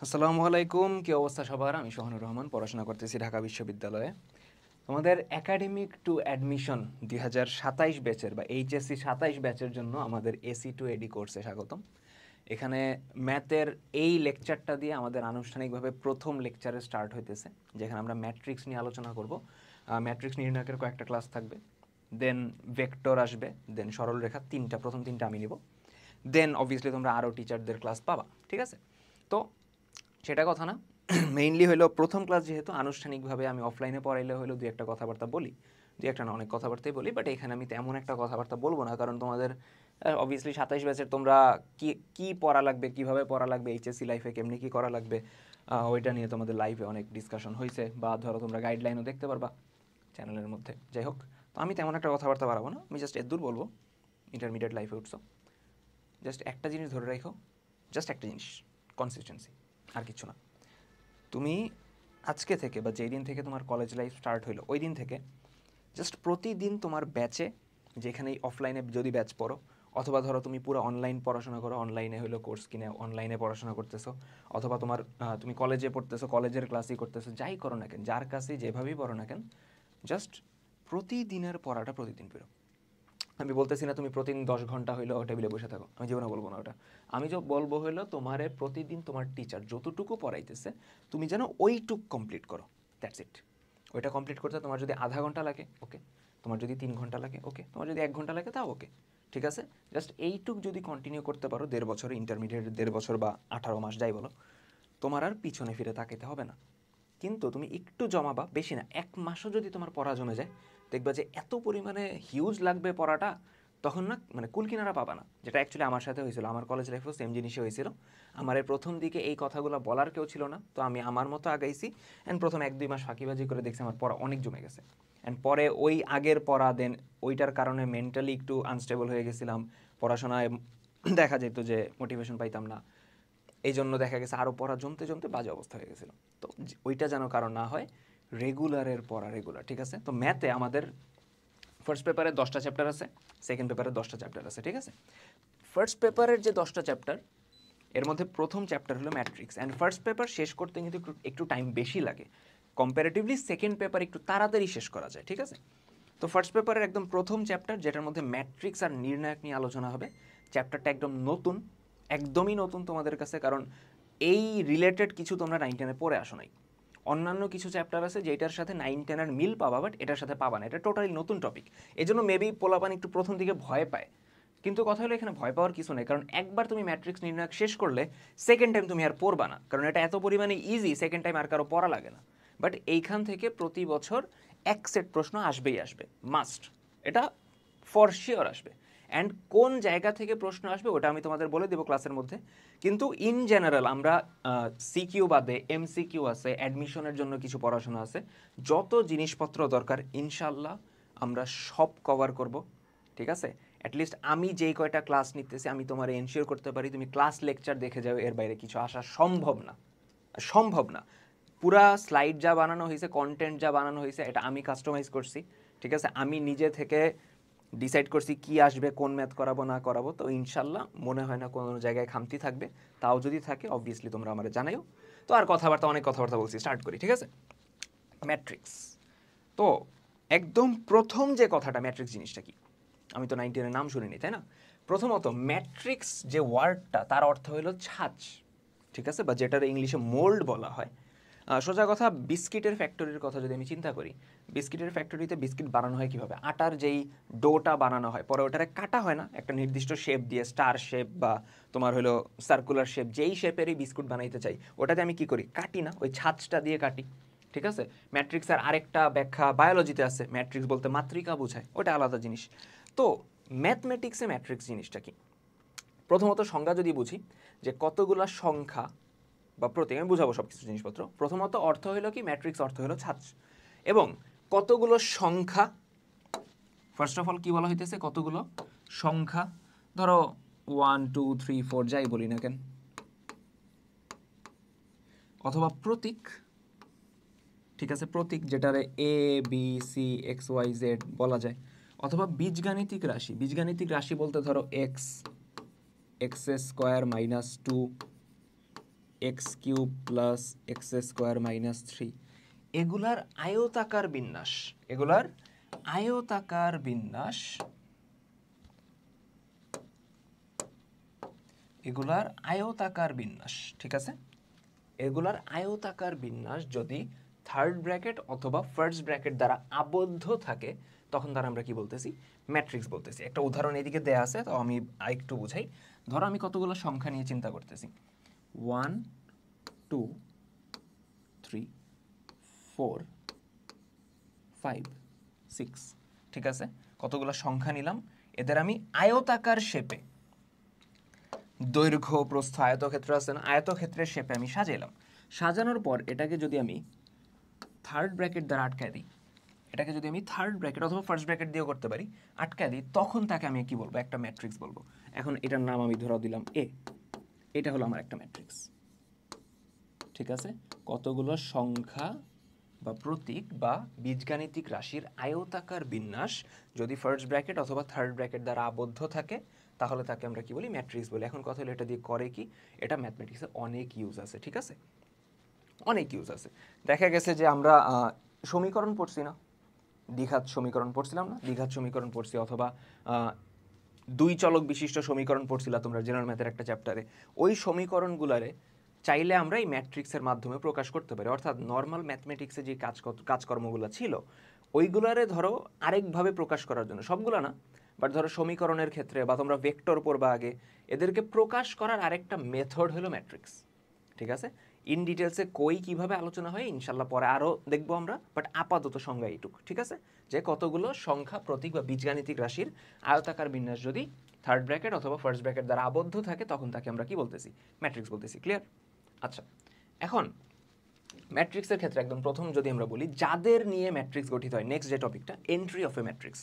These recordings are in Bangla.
আসসালামু আলাইকুম, কি অবস্থা সবার? আমি সোহানুর রহমান, পড়াশোনা করতেছি ঢাকা বিশ্ববিদ্যালয়ে। তোমাদের একাডেমিক টু অ্যাডমিশন 2027 ব্যাচের বা এইচএসসি 27 ব্যাচের জন্য আমাদের এসি টু এডি কোর্সে স্বাগতম। এখানে ম্যাথের এই লেকচারটা দিয়ে আমাদের আনুষ্ঠানিকভাবে প্রথম লেকচারে স্টার্ট হইতেছে, যেখানে আমরা ম্যাট্রিক্স নিয়ে আলোচনা করব। ম্যাট্রিক্স নির্ণায়কের কয়েকটা ক্লাস থাকবে, দেন ভেক্টর আসবে, দেন সরলরেখা প্রথম তিনটা আমি নিব, দেন অবভিয়াসলি তোমরা আরও টিচারদের ক্লাস পাবা। ঠিক আছে? তো সেটা কথা না, মেইনলি হলো প্রথম ক্লাস যেহেতু আনুষ্ঠানিকভাবে আমি অফলাইনে পড়াইলে হলো দুই একটা কথাবার্তা বলি, দুই একটা না অনেক কথাবার্তাই বলি, বাট এখানে আমি তেমন একটা কথাবার্তা বলবো না, কারণ তোমাদের অবভিয়াসলি 27 ব্যাচের তোমরা কি কি পড়া লাগবে, কিভাবে পড়া লাগবে, এইচএসসি লাইফে কেমনি কি করা লাগবে, ওইটা নিয়ে তোমাদের লাইফে অনেক ডিসকাশন হয়েছে, বা ধরো তোমরা গাইডলাইনও দেখতে পারবা চ্যানেলের মধ্যে। যাই হোক, তো আমি তেমন একটা কথাবার্তা বাড়াবো না, আমি জাস্ট এদূর বলবো ইন্টারমিডিয়েট লাইফে উঠছো, জাস্ট একটা জিনিস ধরে রাখো, জাস্ট একটা জিনিস, কনসিস্টেন্সি, আর কিছু না। তুমি আজকে থেকে বা যেই দিন থেকে তোমার কলেজ লাইফ স্টার্ট হইলো ওই দিন থেকে জাস্ট প্রতিদিন তোমার ব্যাচে, যেখানেই অফলাইনে যদি ব্যাচ পড়ো, অথবা ধরো তুমি পুরো অনলাইন পড়াশোনা করো, অনলাইনে হলো কোর্স কিনে অনলাইনে পড়াশোনা করতেছো, অথবা তোমার তুমি কলেজে পড়তেছো, কলেজের ক্লাসই করতেছো, যাই করো না কেন, যার কাছে যেভাবেই পড়ো না কেন, জাস্ট প্রতিদিনের পড়াটা প্রতিদিন পেরো। আমি বলতেছি না তুমি প্রতিদিন 10 ঘন্টা হইলো টেবিলে বসে থাকো, আমি জীবনে বলবো না ওটা। আমি যে বলবো হইলো তোমারে প্রতিদিন তোমার টিচার যতটুকু পড়াইতেছে তুমি যেন ওইটুক কমপ্লিট করো, দ্যাটস ইট। ওইটা কমপ্লিট করতে তোমার যদি আধা ঘন্টা লাগে ওকে, তোমার যদি 3 ঘন্টা লাগে ওকে, তোমার যদি 1 ঘন্টা লাগে তাও ওকে, ঠিক আছে? জাস্ট এইটুক যদি কন্টিনিউ করতে পারো 1.5 বছর, ইন্টারমিডিয়েট 1.5 বছর বা 18 মাস যাই বলো, তোমার আর পিছনে ফিরে তাকাইতে হবে না। কিন্তু তুমি একটু জমাবা, বেশি না, 1 মাসও যদি তোমার পড়া জমে যায়, দেখবা যে এত পরিমাণে হিউজ লাগবে পড়াটা, তখন না মানে কুল কিনারা পাবা না। যেটা অ্যাকচুয়ালি আমার সাথে হয়েছিল, আমার কলেজ লাইফেও সেম জিনিসই হয়েছিল। আমার এই প্রথম দিকে এই কথাগুলো বলার কেউ ছিল না, তো আমি আমার মতো আগাইছি, অ্যান্ড প্রথম 1-2 মাস ফাঁকিবাজি করে দেখছি আমার পড়া অনেক জমে গেছে। অ্যান্ড পরে ওই আগের পড়া দেন ওইটার কারণে মেন্টালি একটু আনস্টেবল হয়ে গেছিলাম, পড়াশোনায় দেখা যেত যে মোটিভেশন পাইতাম না, এই জন্য দেখা গেছে আরও পড়া জমতে জমতে বাজে অবস্থা হয়ে গেছিলো। তো ওইটা যেন কারণ না হয়, রেগুলারের পড়া রেগুলার, ঠিক আছে? তো ম্যাথে আমাদের ফার্স্ট পেপারে 10টা চ্যাপ্টার আছে, সেকেন্ড পেপারে 10টা চ্যাপ্টার আছে, ঠিক আছে? ফার্স্ট পেপারের যে 10টা চ্যাপ্টার, এর মধ্যে প্রথম চ্যাপ্টার হলো ম্যাট্রিক্স, অ্যান্ড ফার্স্ট পেপার শেষ করতে কিন্তু একটু টাইম বেশি লাগে কম্পারেটিভলি, সেকেন্ড পেপার একটু তাড়াতাড়ি শেষ করা যায়, ঠিক আছে? তো ফার্স্ট পেপারের একদম প্রথম চ্যাপ্টার, যেটার মধ্যে ম্যাট্রিক্স আর নির্ণায়ক নিয়ে আলোচনা হবে, চ্যাপ্টারটা একদম নতুন, একদমই নতুন তোমাদের কাছে, কারণ এই রিলেটেড কিছু তোমরা 9-10-এ পড়ে আসো নাই। অন্যান্য কিছু চ্যাপ্টার আছে যেটার সাথে 9-10-এর মিল পাবা, বাট এটার সাথে পাবা না, এটা টোটালি নতুন টপিক। এই জন্য মেবি পোলাপান একটু প্রথম দিকে ভয় পায়, কিন্তু কথা হলো এখানে ভয় পাওয়ার কিছু নেই, কারণ একবার তুমি ম্যাট্রিক্স নির্ণায়ক শেষ করলে সেকেন্ড টাইম তুমি আর পড়বা না, কারণ এটা এত পরিমাণে ইজি, সেকেন্ড টাইম আর কারো পড়া লাগে না। বাট এইখান থেকে প্রতি বছর এক সেট প্রশ্ন আসবেই আসবে, মাস্ট, এটা ফর শিওর আসবে। অ্যান্ড কোন জায়গা থেকে প্রশ্ন আসবে ওটা আমি তোমাদের বলে দেবো ক্লাসের মধ্যে, কিন্তু ইন জেনারেল আমরা সিকিউ বাদে এমসিকিউ আছে, অ্যাডমিশনের জন্য কিছু পড়াশোনা আছে, যত জিনিসপত্র দরকার ইনশাল্লাহ আমরা সব কভার করব, ঠিক আছে? অ্যাটলিস্ট আমি যেই কয়টা ক্লাস নিতেছি আমি তোমার এনশিওর করতে পারি তুমি ক্লাস লেকচার দেখে যাও, এর বাইরে কিছু আসা সম্ভব না, সম্ভব না। পুরা স্লাইড যা বানানো হয়েছে, কন্টেন্ট যা বানানো হয়েছে, এটা আমি কাস্টমাইজ করছি, ঠিক আছে? আমি নিজে থেকে ডিসাইড করছি কি আসবে, কোন ম্যাথ করাবো না করাবো, তো ইনশাল্লাহ মনে হয় না কোনো জায়গায় খামতি থাকবে। তাও যদি থাকে অবভিয়াসলি তোমরা আমার জানাইও। তো আর অনেক কথাবার্তা বলছি, স্টার্ট করি, ঠিক আছে? ম্যাট্রিক্স। তো একদম প্রথম যে কথাটা, ম্যাট্রিক্স জিনিসটা কি, আমি তো 9-10-এর নাম শুনিনি, তাই না? প্রথমত ম্যাট্রিক্স যে ওয়ার্ডটা, তার অর্থ হলো ছাঁচ, ঠিক আছে? বা যেটার ইংলিশে মোল্ড বলা হয়। সোজা কথা, বিস্কিটের ফ্যাক্টরির কথা যদি আমি চিন্তা করি, বিস্কিটের ফ্যাক্টরিতে বিস্কিট বানানো হয় কীভাবে? আটার যেই ডোটা বানানো হয়, পরে ওটারে কাটা হয় না একটা নির্দিষ্ট শেপ দিয়ে, স্টার শেপ বা তোমার হলো সার্কুলার শেপ, যেই শেপেরই বিস্কুট বানাইতে চাই ওটাতে আমি কি করি? কাটি না, ওই ছাঁচটা দিয়ে কাটি, ঠিক আছে? ম্যাট্রিক্সের আরেকটা ব্যাখ্যা বায়োলজিতে আছে, ম্যাট্রিক্স বলতে মাতৃকা বোঝায়, ওটা আলাদা জিনিস। তো ম্যাথমেটিক্সে ম্যাট্রিক্স জিনিসটা কি? প্রথমত সংজ্ঞা যদি বুঝি, যে কতগুলা সংখ্যা বা প্রতীক, আমি বুঝাবো সব কিছু জিনিসপত্র। প্রথমত অর্থ হলো কি, ম্যাট্রিক্স অর্থ হলো ছাঁচ, এবং কতগুলো সংখ্যা, ফার্স্ট অফ অল কি বলা হইতেছে, কতগুলো সংখ্যা, ধরো 1 2 3 4 যাই বলি না কেন, অথবা প্রতীক, ঠিক আছে? প্রতীক যেটারে A B C X Y Z বলা যায়, অথবা বীজগাণিতিক রাশি। বীজগাণিতিক রাশি বলতে ধরো x, x square minus 2, x cube plus x square minus 3, এগুলার আয়তাকার বিন্যাস, এগুলার আয়তাকার বিন্যাস, এগুলার আয়তাকার বিন্যাস, ঠিক আছে? এগুলার আয়তাকার বিন্যাস যদি থার্ড ব্র্যাকেট অথবা ফার্স্ট ব্র্যাকেট দ্বারা আবদ্ধ থাকে তখন তারা আমরা কি বলতেছি? ম্যাট্রিক্স বলতেছি। একটা উদাহরণ এদিকে দেয়া আছে, তো আমি আরেকটু বুঝাই। ধরো আমি কতগুলো সংখ্যা নিয়ে চিন্তা করতেছি, 1 2 3 4 5 6, ঠিক আছে? কতগুলো সংখ্যা নিলাম, এদের আমি আয়তাকার শেপে, দৈর্ঘ্য প্রস্থ আয়তক্ষেত্র আছে না, আয়তক্ষেত্রের শেপে আমি সাজাইলাম। সাজানোর পর এটাকে যদি আমি থার্ড ব্র্যাকেট দ্বারা আটকায় দিই, এটাকে যদি আমি থার্ড ব্র্যাকেট অথবা ফার্স্ট ব্র্যাকেট দিয়েও করতে পারি, আটকায় দিই, তখন তাকে আমি কি বলবো? একটা ম্যাট্রিক্স বলবো। এখন এটার নাম আমি ধরে দিলাম এ, এটা হলো আমার একটা ম্যাট্রিক্স, ঠিক আছে? কতগুলো সংখ্যা বা প্রতীক বা বীজগাণিতিক রাশির আয়তাকার বিন্যাস যদি ফার্স্ট ব্র্যাকেট অথবা থার্ড ব্র্যাকেট দ্বারা আবদ্ধ থাকে তাহলে তাকে আমরা কি বলি? ম্যাট্রিক্স বলি। এখন কথা হলো এটা দিয়ে করে কি? এটা ম্যাথমেটিক্সে অনেক ইউজ আছে, ঠিক আছে? অনেক ইউজ আছে। দেখা গেছে যে আমরা সমীকরণ পড়ছি না, দ্বিঘাত সমীকরণ পড়ছিলাম না, দ্বিঘাত সমীকরণ পড়ছি, অথবা দুই চলক বিশিষ্ট সমীকরণ পড়ছিলাম তোমরা জেনারেল ম্যাথের একটা চ্যাপ্টারে। ওই সমীকরণগুলারে চাইলে আমরা এই ম্যাট্রিক্সের মাধ্যমে প্রকাশ করতে পারি। অর্থাৎ নর্মাল ম্যাথমেটিক্সে যে কাজকর্মগুলো ছিল ওইগুলারে ধরো আরেকভাবে প্রকাশ করার জন্য, সবগুলো না, বাট ধরো সমীকরণের ক্ষেত্রে বা তোমরা ভেক্টর পড়বা আগে, এদেরকে প্রকাশ করার আরেকটা মেথড হলো ম্যাট্রিক্স, ঠিক আছে? ইন ডিটেলসে কিভাবে আলোচনা হয় ইনশাল্লাহ পরে আরও দেখবো আমরা, বাট আপাতত সংজ্ঞা এইটুকু, ঠিক আছে? যে কতগুলো সংখ্যা প্রতীক বা বীজগাণিতিক রাশির আয়তাকার বিন্যাস যদি থার্ড ব্র্যাকেট অথবা ফার্স্ট ব্র্যাকেট দ্বারা আবদ্ধ থাকে তখন তাকে আমরা কি বলতেছি? ম্যাট্রিক্স বলতেছি। ক্লিয়ার? আচ্ছা, এখন ম্যাট্রিক্সের ক্ষেত্রে একদম প্রথম যদি আমরা বলি যাদের নিয়ে ম্যাট্রিক্স গঠিত হয়, নেক্সট যে টপিকটা এন্ট্রি অফ এ ম্যাট্রিক্স,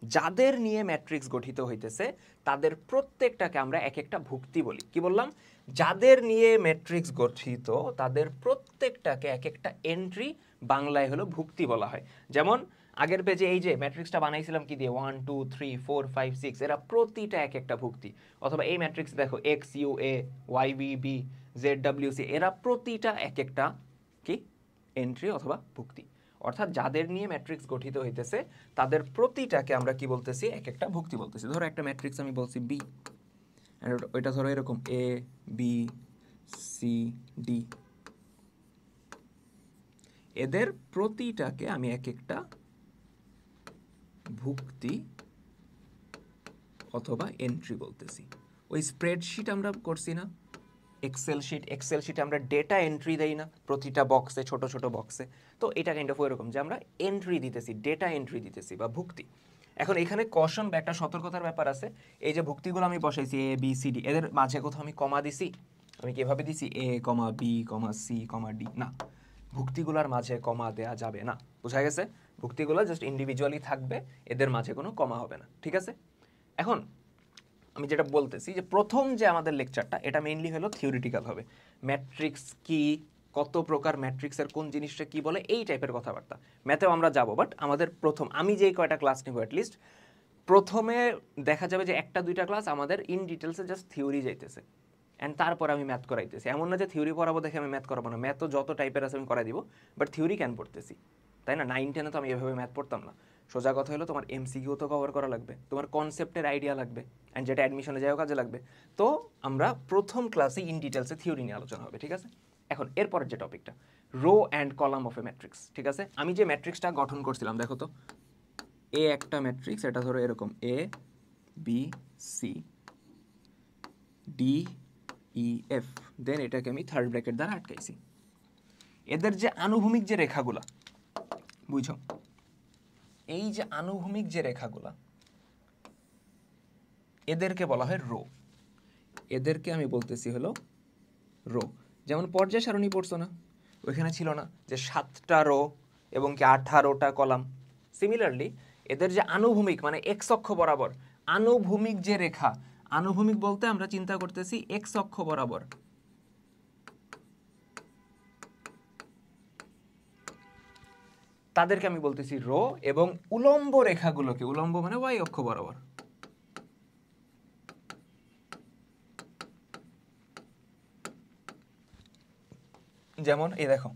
যাদের নিয়ে ম্যাট্রিক্স গঠিত হইতেছে তাদের প্রত্যেকটাকে আমরা এক একটা ভুক্তি বলি। কি বললাম? যাদের নিয়ে ম্যাট্রিক্স গঠিত তাদের প্রত্যেকটাকে এক একটা এন্ট্রি, বাংলায় হলো ভুক্তি বলা হয়। যেমন আগের পেজে এই যে ম্যাট্রিক্সটা বানাইছিলাম কি দিয়ে, 1 2 3 4 5 6, এরা প্রতিটা এক একটা ভুক্তি। অথবা এই ম্যাট্রিক্স দেখো X U A Y B B Z W C, এরা প্রতিটা এক একটা কি? এন্ট্রি অথবা ভুক্তি। অর্থাৎ যাদের নিয়ে ম্যাট্রিক্স গঠিত হইতেছে তাদের প্রতিটাকে আমরা কি বলতেছি? এক একটা ভুক্তি বলতেছি। ধরো একটা ম্যাট্রিক্স আমি বলছি বি, ওইটা ধরো এরকম এ বি সি ডি, এদের প্রতিটাকে আমি এক একটা ভুক্তি অথবা এন্ট্রি বলতেছি। ওই স্প্রেডশিট আমরা করছি না, এক্সেল শিটে আমরা ডেটা এন্ট্রি দেই না প্রতিটা বক্সে, ছোট ছোট বক্সে। তো এটা কাইন্ড অফ ওইরকম যে আমরা এন্ট্রি দিতেছি, ডেটা এন্ট্রি দিতেছি বা ভুক্তি। এখন এখানে কশন বা একটা সতর্কতার ব্যাপার আছে। এই যে ভুক্তিগুলো আমি বসাইছি এ বি সি ডি, এদের মাঝে কোথাও আমি কমা দিছি? আমি কিভাবে দিছি? এ কমা B comma c comma D, না, ভুক্তিগুলোর মাঝে কমা দেয়া যাবে না। বোঝা গেছে? ভুক্তিগুলো জাস্ট ইন্ডিভিজুয়ালি থাকবে, এদের মাঝে কোনো কমা হবে না, ঠিক আছে? এখন আমি যেটা বলতেছি যে প্রথম যে আমাদের লেকচারটা এটা মেইনলি হলো থিওরিটিক্যাল হবে। ম্যাট্রিক্স কি, কত প্রকার ম্যাট্রিক্সের কোন জিনিসটা কি বলে, এই টাইপের কথাবার্তা। ম্যাথেও আমরা যাবো, বাট আমাদের প্রথম আমি যেই কয়টা ক্লাস নেব অ্যাটলিস্ট প্রথমে দেখা যাবে যে একটা দুইটা ক্লাস আমাদের ইন ডিটেলসে জাস্ট থিওরি যাইতেছে, অ্যান্ড তারপর আমি ম্যাথ করাইতেছি। এমন না যে থিওরি পড়াবো দেখে আমি ম্যাথ করাবো না, ম্যাথও যত টাইপের আছে আমি করাই দিব, বাট থিওরি কেন পড়তেছি, তাই না? 9 10-এ তো আমি এভাবে ম্যাথ পড়তাম না। সোজা কথা হলো তোমার এমসিকিউ তো কভার করা লাগবে, তোমার কনসেপ্টের আইডিয়া লাগবে, অ্যান্ড যেটা অ্যাডমিশনে যাও কাজে লাগবে। তো আমরা প্রথম ক্লাসে ইন ডিটেলসে থিওরি নিয়ে আলোচনা হবে, ঠিক আছে? এখন এরপরের যে টপিকটা rho and column of A matrix, ঠিক আছে? আমি যে ম্যাট্রিক্সটা গঠন করছিলাম দেখো তো, এ একটা ম্যাট্রিক্স, এটা ধরো এরকম A B C D E F, then এটাকে আমি থার্ড ব্র্যাকেট দ্বারা আটকাইছি। এদের যে আনুভূমিক যে রেখাগুলা, বুঝছো, এই যে আনুভূমিক যে রেখাগুলা এদেরকে বলা হয় রো। এদেরকে আমি বলতেছি হলো রো। যেমন পর্যায় সারণী পড়ছো না, ওইখানে ছিল না যে 7টা রো এবং কি 18টা কলাম? সিমিলারলি এদের যে আনুভূমিক মানে এক্স অক্ষ বরাবর আনুভূমিক যে রেখা, আনুভূমিক বলতে আমরা চিন্তা করতেছি এক্স অক্ষ বরাবর, তাদেরকে আমি বলতেছি রো। এবং উলম্ব রেখাগুলোকে, উলম্ব মানে ওয়াই অক্ষ বরাবর, যেমন এই দেখো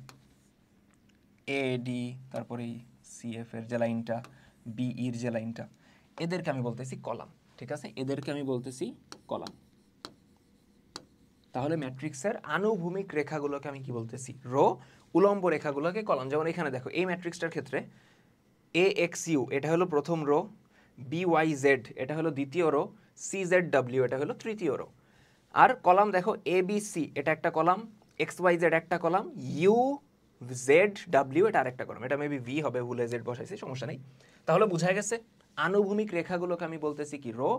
এ ডি, তারপরে সিএফ এর যে লাইনটা, বিইর যে লাইনটা, এদেরকে আমি বলতেছি কলাম। ঠিক আছে, এদেরকে আমি বলতেছি কলাম। তাহলে ম্যাট্রিক্সের আনুভূমিক রেখাগুলোকে আমি কি বলতেছি? রো। উলম্ব রেখাগুলোকে কলাম। যেমন এখানে দেখো এই ম্যাট্রিক্সটার ক্ষেত্রে এ এক্স ইউ এটা হলো প্রথম রো, বি ওয়াই জেড এটা হলো দ্বিতীয় রো, সি জেড ডাব্লিউ এটা হলো তৃতীয় রো। আর কলাম দেখো এ বি সি এটা একটা কলাম, এক্স ওয়াই জেড একটা কলাম, ইউ জেড ডাব্লিউ এটা আরেকটা কলাম। এটা মেবি ভি হবে, ভুলে জেড বসাইছি, সমস্যা নেই। তাহলে বোঝা গেছে আনুভূমিক রেখাগুলোকে আমি বলতেছি কি? রো।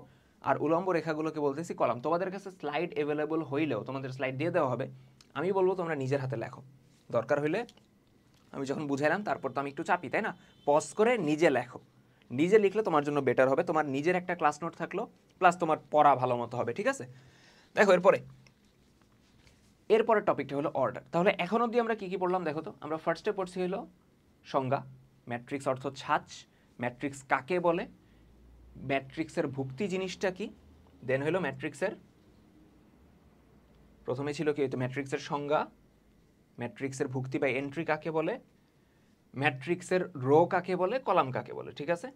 আর উলম্ব রেখাগুলোকে বলতেছি কলাম। তোমাদের কাছে স্লাইড অ্যাভেলেবল হইলেও, তোমাদের স্লাইড দিয়ে দেওয়া হবে, আমি বলবো তোমরা নিজের হাতে লেখো। দরকার হইলে আমি যখন বুঝাইলাম তারপর তো আমি একটু চাপি, তাই না? পজ করে নিজে লেখো। নিজে লিখলে তোমার জন্য বেটার হবে, তোমার নিজের একটা ক্লাস নোট থাকলো, প্লাস তোমার পড়া ভালো মতো হবে। ঠিক আছে, দেখো এরপরের টপিকটা হলো অর্ডার। তাহলে এখন অবধি আমরা কি কি পড়লাম দেখো তো। আমরা ফার্স্টে পড়ছি হলো সংজ্ঞা, ম্যাট্রিক্স অর্থ ছাঁচ, ম্যাট্রিক্স কাকে বলে, ম্যাট্রিক্সের ভুক্তি জিনিসটা কি, দেন হলো ম্যাট্রিক্সের, প্রথমে ছিল কি হতো ম্যাট্রিক্সের সংজ্ঞা, ম্যাট্রিক্সের ভুক্তি বা এন্ট্রি কাকে বলে, ম্যাট্রিক্সের রো কাকে বলে, কলাম কাকে বলে। ঠিক আছে,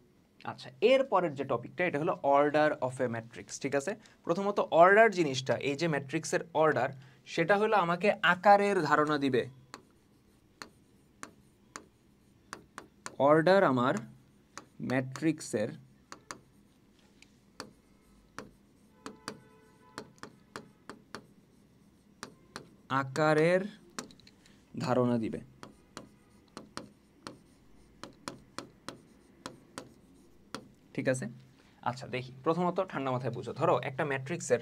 আচ্ছা এরপরের যে টপিকটা এটা হলো অর্ডার অফ এ ম্যাট্রিক্স। ঠিক আছে, প্রথমত অর্ডার জিনিসটা, এই যে ম্যাট্রিক্সের অর্ডার, সেটা হলো আমাকে আকারের ধারণা দিবে। অর্ডার আমার ম্যাট্রিক্সের আকারের ধারণা দিবে। ঠিক আছে, আচ্ছা দেখি প্রথমত ঠান্ডা মাথায় বুঝো। ধরো একটা ম্যাট্রিক্সের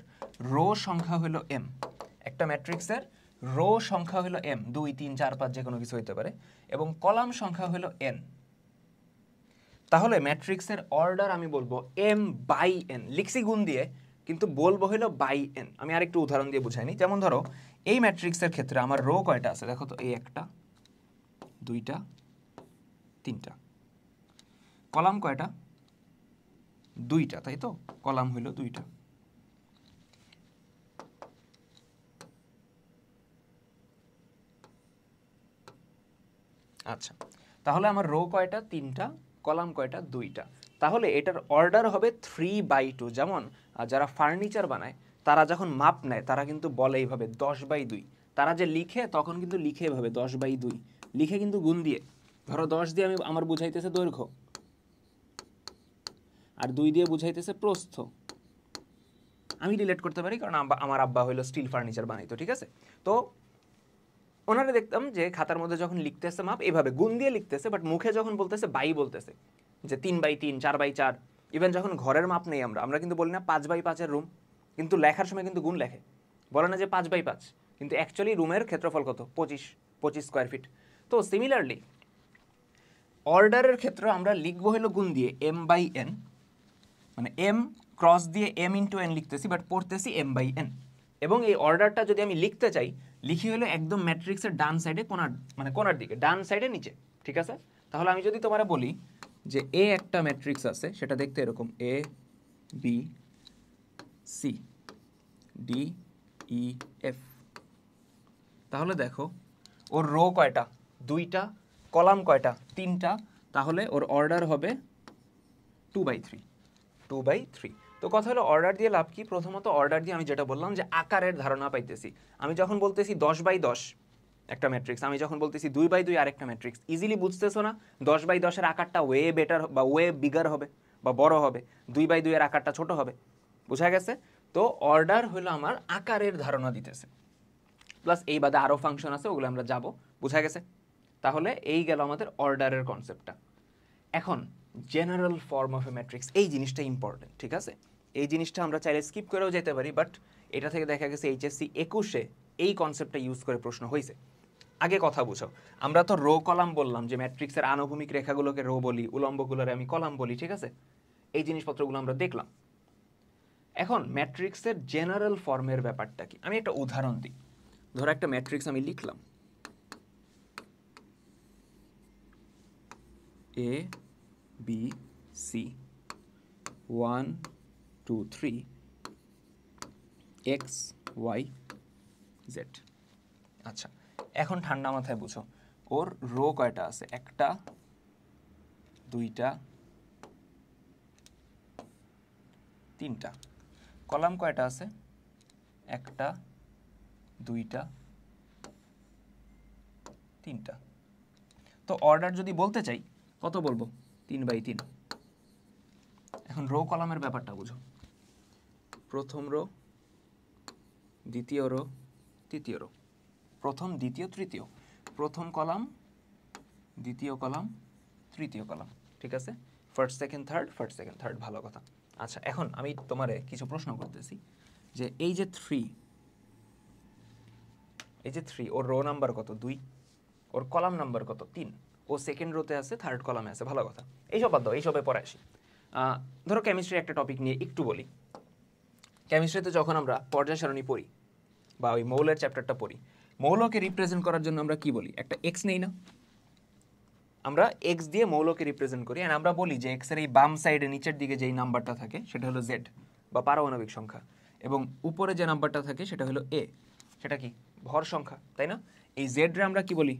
রো সংখ্যা হলো এম, একটা ম্যাট্রিক্সের রো সংখ্যা হলো এম, 2 3 4 5 যে কোনো কিছু হইতে পারে, এবং কলাম সংখ্যা হলো এন। তাহলে ম্যাট্রিক্সের অর্ডার আমি বলবো এম বাই এন, লিখছি গুণ দিয়ে, কিন্তু বলবো হলো বাই এন। আমি আরেকটু উদাহরণ দিয়ে বুঝাইনি। যেমন ধরো এই ম্যাট্রিক্সের ক্ষেত্রে আমার রো কয়টা আছে দেখো তো, এই একটা, দুইটা, তিনটা। কলাম কয়টা? দুইটা, তাই তো, কলাম হইল দুইটা। আচ্ছা, তাহলে আমার রো কয়টা? তিনটা, কলাম কয়টা? দুইটা। তাহলে এটার অর্ডার হবে 3/2। যেমন যারা ফার্নিচার বানায় তারা যখন মাপ নেয় তারা কিন্তু বলে এইভাবে 10/2। তারা যে লিখে তখন কিন্তু লিখে এভাবে 10/2, লিখে কিন্তু গুণ দিয়ে। ধরো 10 দিয়ে আমি আমার বুঝাইতেছে দৈর্ঘ্য, আর 2 দিয়ে বুঝাইতেছে প্রস্থ। আমি রিলেট করতে পারি কারণ আমার আব্বা হইলো স্টিল ফার্নিচার বানাইতো। ঠিক আছে, তো ওনারা দেখতাম যে খাতার মধ্যে যখন লিখতেছে মাপ এভাবে গুণ দিয়ে লিখতেছে, বাট মুখে যখন বলতেছে বাই বলতেছে, যে 3/3, 4/4। ইভেন যখন ঘরের মাপ নেই আমরা কিন্তু বলি না 5/5 রুম, কিন্তু লেখার সময় কিন্তু গুণ লেখে, বলে না যে 5/5, কিন্তু অ্যাকচুয়ালি রুমের ক্ষেত্রফল কত? 25 স্কোয়ার ফিট। তো সিমিলারলি অর্ডারের ক্ষেত্রে আমরা লিখবো হলো গুণ দিয়ে m/n, মানে m ক্রস দিয়ে m ইন্টু n লিখতেছি, বাট পড়তেছি m/n। এবং এই অর্ডারটা যদি আমি লিখতে চাই, লিখি হলো একদম ম্যাট্রিক্সের ডান সাইডে, কোনার মানে কোনার দিকে, ডান সাইডে নিচে। ঠিক আছে, তাহলে আমি যদি তোমারে বলি যে এ একটা ম্যাট্রিক্স আছে, সেটা দেখতে এরকম A B C D E F. তাহলে দেখো ওর রো কয়টা? দুইটা, কলাম কয়টা? তিনটা। তাহলে ওর অর্ডার হবে 2/3, 2/3। তো কথা হলো অর্ডার দিয়ে লাভ কি? প্রথমত অর্ডার দিয়ে আমি যেটা বললাম যে আকারের ধারণা পাইতেছি। আমি যখন বলতেছি 10/10 একটা ম্যাট্রিক্স, আমি যখন বলতেছি 2/2 আরেকটা ম্যাট্রিক্স, ইজিলি বুঝতেছো না 10/10 এর আকারটা ওয়ে বেটার বা ওয়ে বিগার হবে বা বড় হবে, 2/2 এর আকারটা ছোট হবে। বোঝা গেছে? তো অর্ডার হলো আমার আকারের ধারণা দিতেছে, প্লাস এই বাদে আরও ফাংশন আছে, ওগুলো আমরা যাব। বোঝা গেছে? তাহলে এই গেল আমাদের অর্ডারের কনসেপ্টটা। এখন general form of A matrix, এই জিনিসটা ইম্পর্টেন্ট। ঠিক আছে, এই জিনিসটা আমরা চাইলে স্কিপ করেও যেতে পারি, বাট এটা থেকে দেখা গেছে এইচএসসি 21-এ এই কনসেপ্টটা ইউজ করে প্রশ্ন হয়েছে। আগে কথা বুঝো, আমরা তো রো কলাম বললাম, যে ম্যাট্রিক্সের আনুভূমিক রেখাগুলোকে রো বলি, উলম্বগুলোরে আমি কলাম বলি। ঠিক আছে, এই জিনিসপত্রগুলো আমরা দেখলাম। এখন ম্যাট্রিক্সের জেনারেল ফর্মের ব্যাপারটা কি? আমি একটা উদাহরণ দিই। ধরো একটা ম্যাট্রিক্স আমি লিখলাম A B C 1 2 3 X Y Z. আচ্ছা, এখন ঠান্ডা মাথায় বুঝো, ওর রো কয়টা আছে? একটা, দুইটা, তিনটা। কলাম কয়টা আছে? একটা, দুইটা, তিনটা। তো অর্ডার যদি বলতে চাই কত বলবো? 3/3। এখন রো কলামের ব্যাপারটা বুঝো। প্রথম রো, দ্বিতীয় রো, তৃতীয় রো, প্রথম, দ্বিতীয়, তৃতীয়, প্রথম কলাম, দ্বিতীয় কলাম, তৃতীয় কলাম, ঠিক আছে? First second third, first second third, ভালো কথা। আচ্ছা, এখন আমি তোমারে কিছু প্রশ্ন করতেছি যে এই যে 3, এই যে 3, ওর রো নাম্বার কত? 2। ওর কলাম নাম্বার কত? 3। ও সেকেন্ড রোতে আছে, থার্ড কলামে আছে, ভালো কথা। এইসব বাদ দাও, এইসবে পরে আসি। ধরো কেমিস্ট্রির একটা টপিক নিয়ে একটু বলি। কেমিস্ট্রিতে যখন আমরা পর্যায় সারণী পড়ি বা ওই মৌলের চ্যাপ্টারটা পড়ি, মৌলকে রিপ্রেজেন্ট করার জন্য আমরা কি বলি? একটা এক্স নেই না? আমরা এক্স দিয়ে মৌলকে রিপ্রেজেন্ট করি, আর আমরা বলি যে এক্সের এই বাম সাইডে নিচের দিকে যেই নাম্বারটা থাকে সেটা হলো জেড বা পারমাণবিক সংখ্যা, এবং উপরে যে নাম্বারটা থাকে সেটা হলো এ, সেটা কি? ভর সংখ্যা, তাই না? এই জেড রে আমরা কি বলি?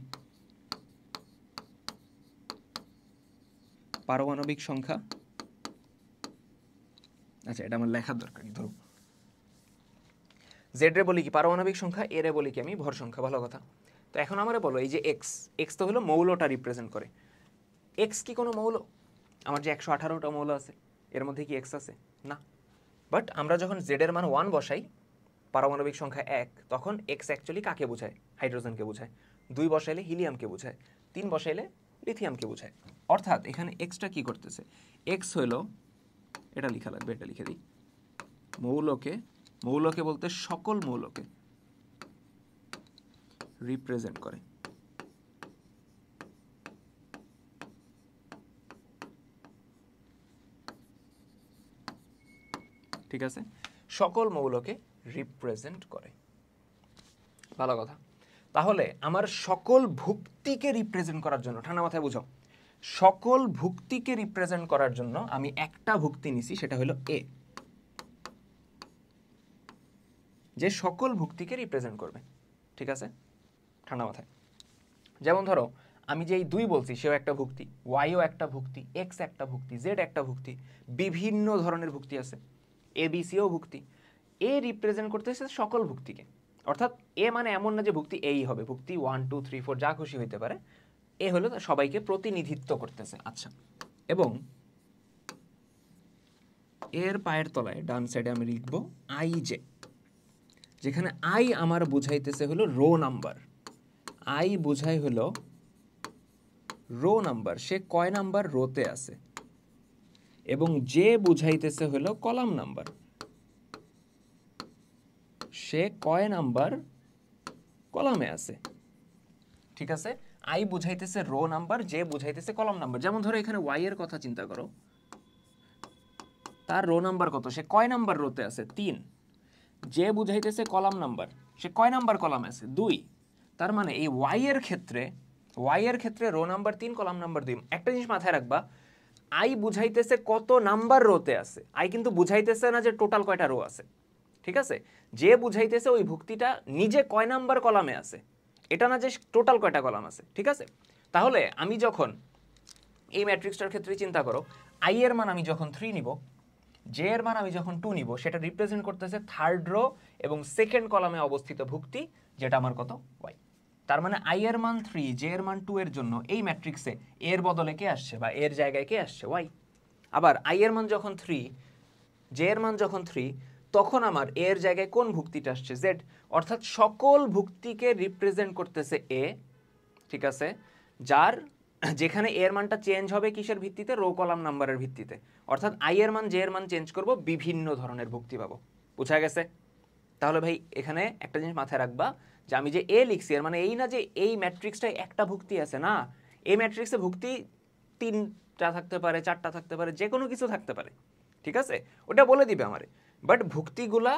পারমাণবিক সংখ্যা। আচ্ছা, এটা আমার লেখার দরকার, ধরো জেড রে বলি কি? পারমাণবিক সংখ্যা। এ রে বলি কি আমি? ভর সংখ্যা, ভালো কথা। তো এখন আমরা বলো এই যে এক্স, এক্স তো হলো মৌলটা রিপ্রেজেন্ট করে। এক্স কি কোনো মৌল? আমার যে 118টা মৌল আছে এর মধ্যে কি এক্স আছে? না। বাট আমরা যখন জেড এর মান 1 বসাই, পারমাণবিক সংখ্যা 1, তখন এক্স অ্যাকচুয়ালি কাকে বোঝায়? হাইড্রোজেনকে বোঝায়। 2 বসাইলে হিলিয়ামকে বোঝায়। 3 বসাইলে লিথিয়ামকে বোঝায়। অর্থাৎ এখানে এক্সটা কি করতেছে? এক্স হইল, এটা লেখা লাগবে, এটা লিখে দিই, মৌলকে, মৌলকে বলতে সকল মৌলকে রিপ্রেজেন্ট করে। ঠিক আছে? সকল মৌলকে রিপ্রেজেন্ট করে, ভালো কথা। তাহলে আমার সকল ভুক্তিকে রিপ্রেজেন্ট করার জন্য, ঠান্ডা মাথায় বুঝো, সকল ভুক্তিকে রিপ্রেজেন্ট করার জন্য আমি একটা ভুক্তি নিছি, সেটা হলো এ, যে সকল ভুক্তিকে রিপ্রেজেন্ট করবে। ঠিক আছে? ঠান্ডা মাথায়। যেমন ধরো আমি যে এই 2 বলছি, সেও একটা ভুক্তি, ওয়াইও একটা ভুক্তি, এক্স একটা ভুক্তি, জেড একটা ভুক্তি, বিভিন্ন ধরনের ভুক্তি আছে, A B CO ভুক্তি। A represent করতেছে সকল ভুক্তিকে। অর্থাৎ এ মানে এমন না যে ভুক্তি এই হবে, ভুক্তি 1 2 3 4 যা খুশি হইতে পারে। এ হলো সবাইকে প্রতিনিধিত্ব করতেছে। আচ্ছা, এবং এর পায়ের তলায় ডান সাইডে আমি লিখব আই জে, যেখানে আই আমার বুঝাইতেছে হলো রো নাম্বার। আই বুঝাই হলো রো নাম্বার, সে কয় নাম্বার রোতে আছে, এবং জে বুঝাইতেছে হলো কলাম নাম্বার, সে কয় নাম্বার কলামে আছে। ঠিক আছে? আই বুঝাইতেছে রো নাম্বার, জে বুঝাইতেছে কলাম নাম্বার। যেমন ধরো এখানে ওয়াই এর কথা চিন্তা করো, তার রো নাম্বার কত? সে কয় নাম্বার রোতে আছে? 3। জে বুঝাইতেছে কলাম নাম্বার, সে কয় নাম্বার কলামে আছে? 2। তার মানে এই ওয়াই এর ক্ষেত্রে রো নাম্বার 3, কলাম নাম্বার 2। একটা জিনিস মাথায় রাখবা, আই বুঝাইতেছে কত নাম্বার রোতে আছে, আই কিন্তু বুঝাইতেছে না যে টোটাল কয়টা রো আছে। ঠিক আছে? যে বুঝাইতেছে ওই ভুক্তিটা নিজে কয় নাম্বার কলামে আছে, এটা না যে টোটাল কয়টা কলাম আছে। ঠিক আছে? তাহলে আমি যখন এই ম্যাট্রিক্সটার ক্ষেত্রে চিন্তা করো, আই এর মান আমি যখন 3 নিব, জে এর মান আমি যখন 2 নিব, সেটা রিপ্রেজেন্ট করতেছে থার্ড রো এবং সেকেন্ড কলামে অবস্থিত ভুক্তি, যেটা আমার কত? ওয়াই। তার মানে আই এর মান 3, জে এর মান 2 এর জন্য এই ম্যাট্রিক্সে এর বদলে কে আসছে বা এর জায়গায় কে আসছে? ওয়াই। আবার আই এর মান যখন 3, জে এর মান যখন 3, তখন আমার এর জায়গায় কোন ভুক্তিটা আসছে? জেড। অর্থাৎ সকল ভুক্তিকে রিপ্রেজেন্ট করতেছে এ। ঠিক আছে? যার যেখানে এর মানটা চেঞ্জ হবে কিসের ভিত্তিতে? রো কলাম নাম্বারের ভিত্তিতে। অর্থাৎ আই এর মান, জে এর মান চেঞ্জ করব, বিভিন্ন ধরনের ভুক্তি পাবো। বুঝা গেছে? তাহলে ভাই এখানে একটা জিনিস মাথায় রাখবা, যে আমি যে এ লিখছি এর মানে এই না যে এই ম্যাট্রিক্সটায় একটা ভুক্তি আছে, না। এই ম্যাট্রিক্সে ভুক্তি 3টা থাকতে পারে, 4টা থাকতে পারে, যে কোনো কিছু থাকতে পারে। ঠিক আছে? ওটা বলে দিবে আমারে। বাট ভুক্তিগুলা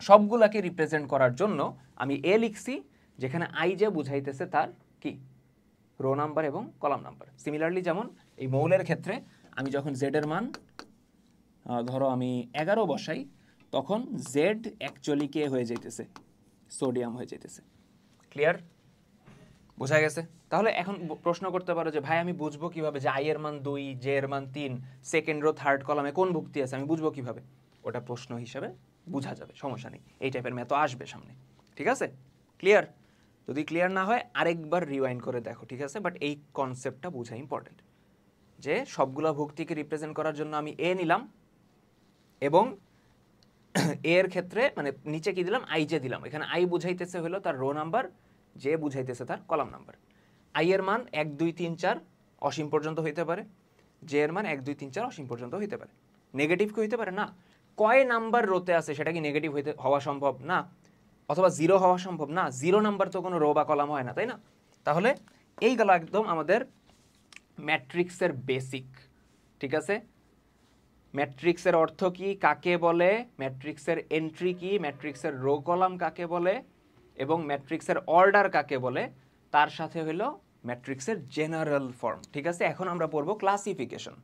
সবগুলাকে রিপ্রেজেন্ট করার জন্য আমি এ লিখছি, যেখানে আই যে বুঝাইতেছে তার কি? রো নাম্বার এবং কলাম নাম্বার। সিমিলারলি যেমন এই মৌলের ক্ষেত্রে আমি যখন জেড এর মান ধরো আমি 11 বসাই, তখন জেড অ্যাকচুয়ালি কে হয়ে যাইতেছে? সোডিয়াম হয়ে যাইতেছে। ক্লিয়ার? বোঝা গেছে? তাহলে এখন প্রশ্ন করতে পারো যে ভাই আমি বুঝবো কিভাবে যে আই এর মান 2, জে এর মান 3, সেকেন্ড রো থার্ড কলামে কোন ভুক্তি আছে আমি বুঝবো কিভাবে? ওটা প্রশ্ন হিসেবে বোঝা যাবে, সমস্যা নেই, এই টাইপের ম্যাথও আসবে সামনে। ঠিক আছে? ক্লিয়ার? যদি ক্লিয়ার না হয় আরেকবার রিওয়াইন্ড করে দেখো, ঠিক আছে? বাট এই কনসেপ্টটা বোঝা ইম্পর্টেন্ট যে সবগুলা ভুক্তিকে রিপ্রেজেন্ট করার জন্য আমি এ নিলাম এবং এ এর ক্ষেত্রে মানে নিচে কি দিলাম, আই জে দিলাম। এখানে আই বুঝাইতেছে হলো তার রো নাম্বার, জে বুঝাইতেছে তার কলাম নাম্বার। আই এর মান 1 2 3 4 অসীম পর্যন্ত হইতে পারে, জে এর মান 1 2 3 4 অসীম পর্যন্ত হইতে পারে। নেগেটিভ কি হইতে পারে? না। কয় নাম্বার রোতে আছে সেটা কি নেগেটিভ হওয়া সম্ভব? না। অথবা 0 হওয়া সম্ভব? না। 0 নাম্বার তো কোনো রো বা কলাম হয় না, তাই না? তাহলে এইগুলো একদম আমাদের ম্যাট্রিক্সের বেসিক। ঠিক আছে? ম্যাট্রিক্সের অর্থ কি, কাকে বলে, ম্যাট্রিক্সের এন্ট্রি কি, ম্যাট্রিক্সের রো কলাম কাকে বলে এবং ম্যাট্রিক্সের অর্ডার কাকে বলে, তার সাথে হলো ম্যাট্রিক্সের জেনারেল ফর্ম। ঠিক আছে? এখন আমরা পড়বো ক্লাসিফিকেশন।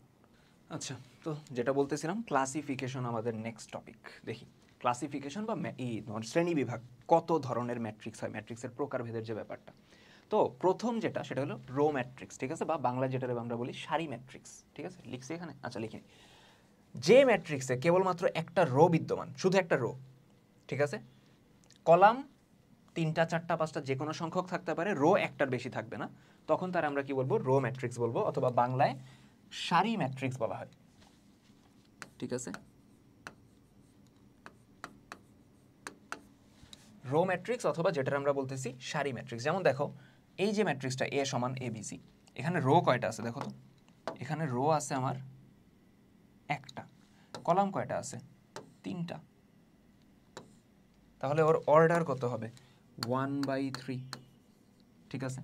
আচ্ছা, তো যেটা বলতেছিলাম ক্লাসিফিকেশন আমাদের নেক্সট টপিক। দেখি ক্লাসিফিকেশন বা শ্রেণী বিভাগ, কত ধরনের ম্যাট্রিক্স হয়, ম্যাট্রিক্সের প্রকারভেদের যে ব্যাপারটা। তো প্রথম যেটা সেটা হলো রো ম্যাট্রিক্স। ঠিক আছে? বা বাংলা যেটা আমরা বলি সারি ম্যাট্রিক্স। ঠিক আছে? লিখছি এখানে? আচ্ছা, লিখি। যে ম্যাট্রিক্সে কেবলমাত্র একটা রো বিদ্যমান, শুধু একটা রো, ঠিক আছে? কলাম 3টা 4টা 5টা যে কোনো সংখ্যক থাকতে পারে, রো একটার বেশি থাকবে না, তখন তার আমরা কি বলবো? রো ম্যাট্রিক্স বলবো, অথবা বাংলায় সারি ম্যাট্রিক্স বলা হয়। ঠিক আছে? রো ম্যাট্রিক্স অথবা যেটা আমরা বলতেছি সারি ম্যাট্রিক্স। যেমন দেখো এই যে ম্যাট্রিক্সটা এ সমান এ বি সি, এখানে রো কয়টা আছে দেখো তো? এখানে রো আছে আমার একটা, কলাম কয়টা আছে? 3টা। তাহলে ওর অর্ডার কত হবে? 1/3। ঠিক আছে?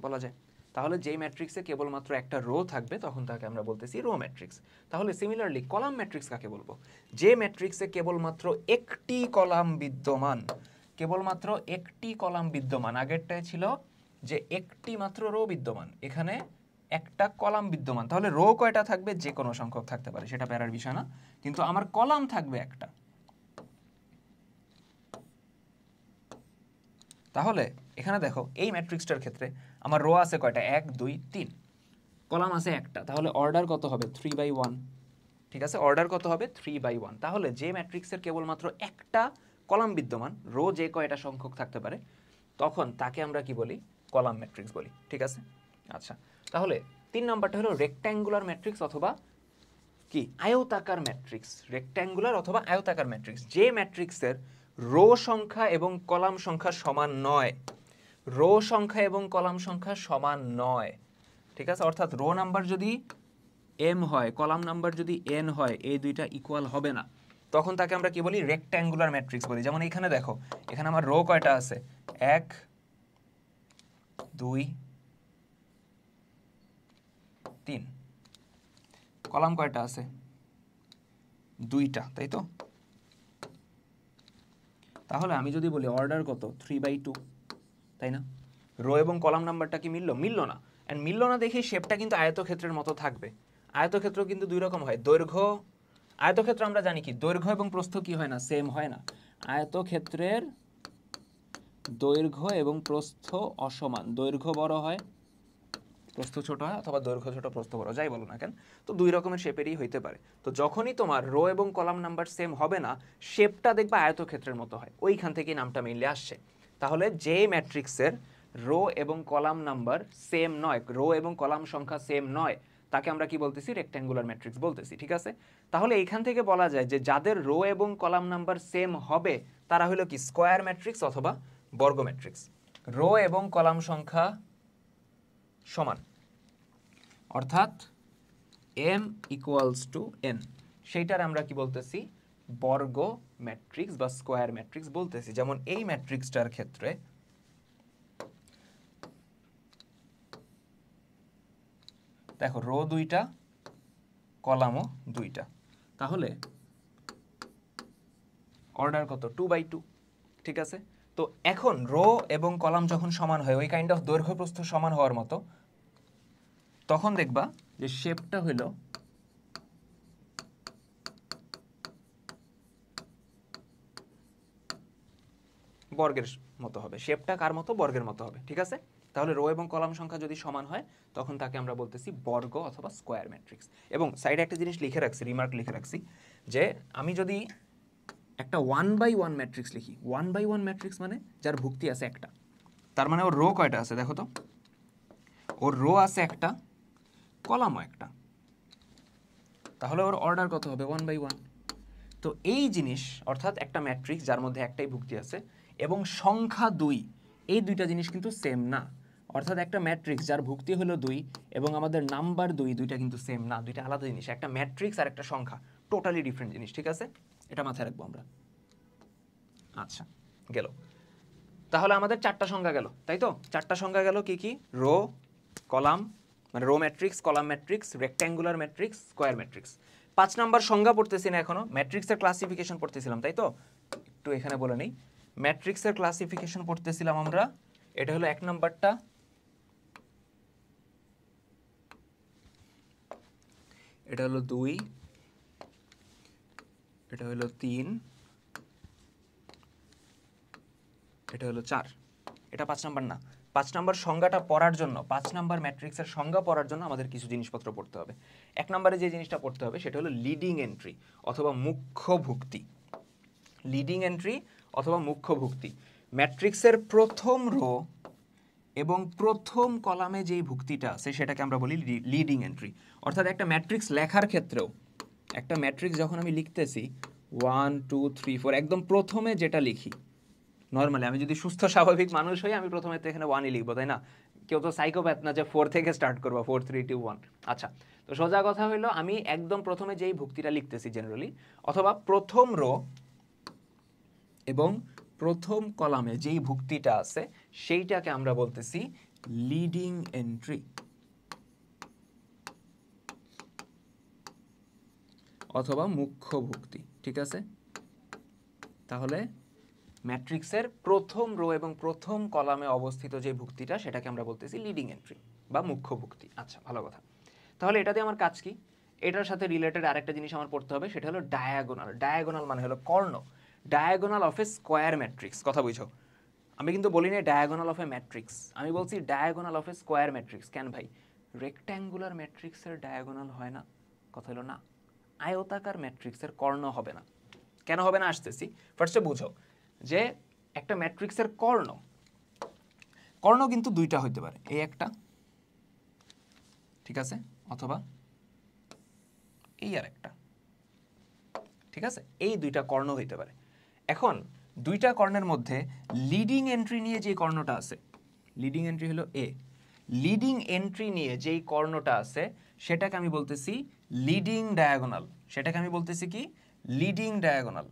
বলা যায়। তাহলে যেই ম্যাট্রিক্সে কেবলমাত্র একটা রো থাকবে তখন তাকে আমরা বলতেছি রো ম্যাট্রিক্স। তাহলে সিমিলারলি কলাম ম্যাট্রিক্স কাকে বলবো? যে ম্যাট্রিক্সে কেবলমাত্র একটি কলাম বিদ্যমান, কেবলমাত্র একটি কলাম বিদ্যমান। আগেরটায় ছিল যে একটি মাত্র রো বিদ্যমান, এখানে একটা কলাম বিদ্যমান। তাহলে রো কয়টা থাকবে? যে কোনো সংখ্যক থাকতে পারে, সেটা প্যারার বিষয় না, কিন্তু আমার কলাম থাকবে একটা। তাহলে এখানে দেখো এই ম্যাট্রিক্সটার ক্ষেত্রে আমার রো আছে কয়টা? 1 2 3, কলাম আছে একটা, তাহলে অর্ডার কত হবে? 3/1। ঠিক আছে? অর্ডার কত হবে? 3/1। তাহলে যে ম্যাট্রিক্সের কেবলমাত্র একটা কলাম বিদ্যমান, রো যে কয়টা সংখ্যক থাকতে পারে, তখন তাকে আমরা কি বলি? কলাম ম্যাট্রিক্স বলি। ঠিক আছে? আচ্ছা, তাহলে 3 নাম্বারটা হলো রেক্ট্যাঙ্গুলার ম্যাট্রিক্স অথবা কি আয়তাকার ম্যাট্রিক্স। রেক্ট্যাঙ্গুলার অথবা আয়তাকার ম্যাট্রিক্স, যে ম্যাট্রিক্সের রো সংখ্যা এবং কলাম সংখ্যা সমান নয়, রো সংখ্যা এবং কলাম সংখ্যা সমান নয়। ঠিক আছে? অর্থাৎ রো নাম্বার যদি m হয়, কলাম নাম্বার যদি n হয়, এই দুইটা ইকুয়াল হবে না, তখন তাকে আমরা কি বলি? রেক্ট্যাঙ্গুলার ম্যাট্রিক্স বলি। যেমন এখানে দেখো, এখানে আমার রো কয়টা আছে? 1 2 3, কলাম কয়টা আছে? 2টা, তাই তো? তাহলে আমি যদি বলি অর্ডার কত? 3/2, তাই না? রো এবং কলাম নাম্বারটা কি মিললো? মিললো না। অ্যান্ড মিললো না দেখি শেপটা কিন্তু আয়তক্ষেত্রের মতো থাকবে। আয়তক্ষেত্র কিন্তু দুই রকম হয়, দৈর্ঘ্য, আয়তক্ষেত্র আমরা জানি কি দৈর্ঘ্য এবং প্রস্থ কি হয় না? সেম হয় না। আয়তক্ষেত্রের দৈর্ঘ্য এবং প্রস্থ অসমান, দৈর্ঘ্য বড় হয়, প্রস্থ ছোট হয়, অথবা দৈর্ঘ্য ছোট প্রস্থ বড়, যাই বলো না কেন, তো দুই রকমের শেপেরই হইতে পারে। তো যখনই তোমার রো এবং কলাম নাম্বার সেম হবে না, শেপটা দেখবা আয়তক্ষেত্রের মতো হয়, ওইখান থেকেই নামটা মেইনলি আসছে। তাহলে যে ম্যাট্রিক্সের রো এবং কলাম নাম্বার সেম নয়, রো এবং কলাম সংখ্যা সেম নয়, তাকে আমরা কি বলতেছি? রেক্ট্যাঙ্গুলার ম্যাট্রিক্স বলতেছি। ঠিক আছে? তাহলে এইখান থেকে বলা যায় যে যাদের রো এবং কলাম নাম্বার সেম হবে তারা হলো কি স্কোয়ার ম্যাট্রিক্স অথবা বর্গ ম্যাট্রিক্স। রো এবং কলাম সংখ্যা সমান, অর্থাৎ m = n, সেইটার আমরা কি বলতেছি? বর্গ ম্যাট্রিক্স বা স্কোয়ার ম্যাট্রিক্স বলতেছি। যেমন এই ম্যাট্রিক্সটার ক্ষেত্রে দেখো রো 2টা, কলামও 2টা, তাহলে অর্ডার কত? 2/2। ঠিক আছে? তো এখন রো এবং কলাম যখন সমান হয়, ওই কাইন্ড অফ দৈর্ঘ্য প্রস্থ সমান হওয়ার মতো, তখন দেখবা যে শেপটা হইল বর্গের মতো হবে, শেপটা কার মতো, বর্গের মতো হবে, ঠিক আছে। তাহলে রো এবং কলাম সংখ্যা যদি সমান হয় তখন তাকে আমরা বলতেছি বর্গ অথবা স্কোয়ার ম্যাট্রিক্স। এবং সাইডে একটা জিনিস লিখে রাখছি, রিমার্ক লিখে রাখছি, যে আমি যদি একটা 1/1 ম্যাট্রিক্স লিখি, 1/1 ম্যাট্রিক্স মানে যার ভুক্তি আছে একটা, তার মানে ওর রো কয়টা আছে দেখো তো, ওর রো আছে একটা, কলামও একটা, তাহলে ওর অর্ডার কত হবে, 1/1। তো এই জিনিস অর্থাৎ একটা ম্যাট্রিক্স যার মধ্যে একটাই ভুক্তি আছে এবং সংখ্যা 2, এই দুইটা জিনিস কিন্তু সেম না। অর্থাৎ একটা ম্যাট্রিক্স যার ভুক্তি হলো 2 এবং আমাদের নাম্বার 2, দুইটা কিন্তু সেম না, দুইটা আলাদা জিনিস। একটা ম্যাট্রিক্স আর একটা সংখ্যা টোটালি ডিফারেন্ট জিনিস, ঠিক আছে, এটা মাথায় রাখবো আমরা। আচ্ছা, গেল। তাহলে আমাদের চারটা সংখ্যা গেল, তাই তো, চারটা সংখ্যা গেল কি কি, রো, কলাম, মানে row matrix, column matrix, rectangular matrix, square matrix. 5 number সংজ্ঞা পড়তেছি না এখনো, ম্যাট্রিক্সের ক্লাসিফিকেশন পড়তেছিলাম, তাই তো, একটু এখানে বলে নেই, ম্যাট্রিক্সের ক্লাসিফিকেশন পড়তেছিলাম আমরা। এটা হলো 1 নাম্বারটা, এটা হলো 2, এটা হলো 3, এটা হলো 4, এটা 5 নাম্বার না। 5 নাম্বার সংজ্ঞাটা পড়ার জন্য, 5 নাম্বার ম্যাট্রিক্সের সংজ্ঞা পড়ার জন্য আমাদের কিছু জিনিসপত্র পড়তে হবে। 1 নম্বরে যে জিনিসটা পড়তে হবে সেটা হলো লিডিং এন্ট্রি অথবা মুখ্য ভুক্তি। লিডিং এন্ট্রি অথবা মুখ্য ভুক্তি, ম্যাট্রিক্সের প্রথম রো এবং প্রথম কলামে যেই ভুক্তিটা আছে সেটাকে আমরা বলি লিডিং এন্ট্রি। অর্থাৎ একটা ম্যাট্রিক্স লেখার ক্ষেত্রেও, একটা ম্যাট্রিক্স যখন আমি লিখতেছি 1 2 3 4, একদম প্রথমে যেটা লিখি, নর্মালি আমি যদি সুস্থ স্বাভাবিক মানুষ হই আমি প্রথমে তো এখানে 1ই লিখবো, তাই না, কেউ তো সাইকোপ্যাথ না যে 4 থেকে স্টার্ট করবো, 4 3 2 1। আচ্ছা, তো সোজা কথা হলো আমি একদম প্রথমে যেই ভুক্তিটা লিখতেছি জেনারেলি, অথবা প্রথম রো এবং প্রথম কলামে যেই ভুক্তিটা আছে সেইটাকে আমরা বলতেছি লিডিং এন্ট্রি অথবা মুখ্য ভুক্তি, ঠিক আছে। তাহলে ম্যাট্রিক্সের প্রথম রো এবং প্রথম কলামে অবস্থিত যে ভুক্তিটা সেটাকে আমরা বলতেছি লিডিং এন্ট্রি বা মুখ্য ভুক্তি। আচ্ছা, ভালো কথা। তাহলে এটাতে আমার কাজ কি, এটার সাথে রিলেটেড আরেকটা জিনিস আমার পড়তে হবে, সেটা হলো ডায়াগোনাল। ডায়াগোনাল মানে হলো কর্ণ, diagonal of a square matrix, কথা বুঝো। আমি কিন্তু বলি না ডায়াগোনাল অফ এ ম্যাট্রিক্স, আমি বলছি diagonal of a square matrix. কেন ভাই, রেক্ট্যাঙ্গুলার ম্যাট্রিক্সের ডায়াগোনাল হয় না? কথা হলো না, আয়তাকার ম্যাট্রিক্সের কর্ণ হবে না। কেন হবে না আসতেছি, ফার্স্টে বুঝো যে একটা ম্যাট্রিক্সের কর্ণ, কর্ণ কিন্তু দুইটা হইতে পারে, এই একটা, ঠিক আছে, অথবা এই আর একটা, ঠিক আছে, এই দুইটা কর্ণ হইতে পারে। এখন দুইটা কর্ণের মধ্যে লিডিং এন্ট্রি নিয়ে যে কর্ণটা আছে, লিডিং এন্ট্রি হলো এ, লিডিং এন্ট্রি নিয়ে যেই কর্ণটা আছে সেটাকে আমি বলতেছি লিডিং ডায়াগোনাল। সেটাকে আমি বলতেছি কি, লিডিং ডায়াগোনাল,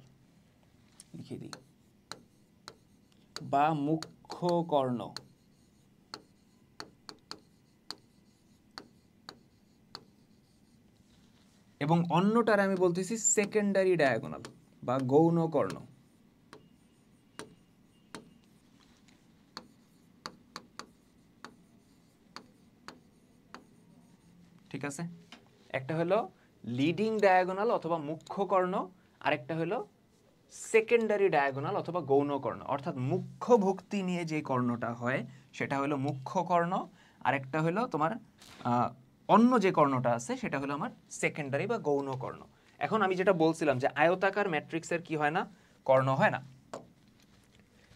লিখে দিই, বা মুখ্য কর্ণ। এবং অন্যটার আমি বলতেছি সেকেন্ডারি ডায়াগোনাল বা গৌণ কর্ণ, ঠিক আছে। একটা হলো লিডিং ডায়াগোনাল অথবা মুখ্য কর্ণ, আরেকটা হলো সেকেন্ডারি ডায়াগোনাল অথবা গৌণ কর্ণ। অর্থাৎ মুখ্য ভুক্তি নিয়ে যে কর্ণটা হয় সেটা হলো মুখ্য কর্ণ, আরেকটা হলো তোমার অন্য যে কর্ণটা আছে সেটা হলো আমার সেকেন্ডারি বা গৌণ কর্ণ। এখন আমি যেটা বলছিলাম যে আয়তাকার ম্যাট্রিক্সের কি হয় না, কর্ণ হয় না।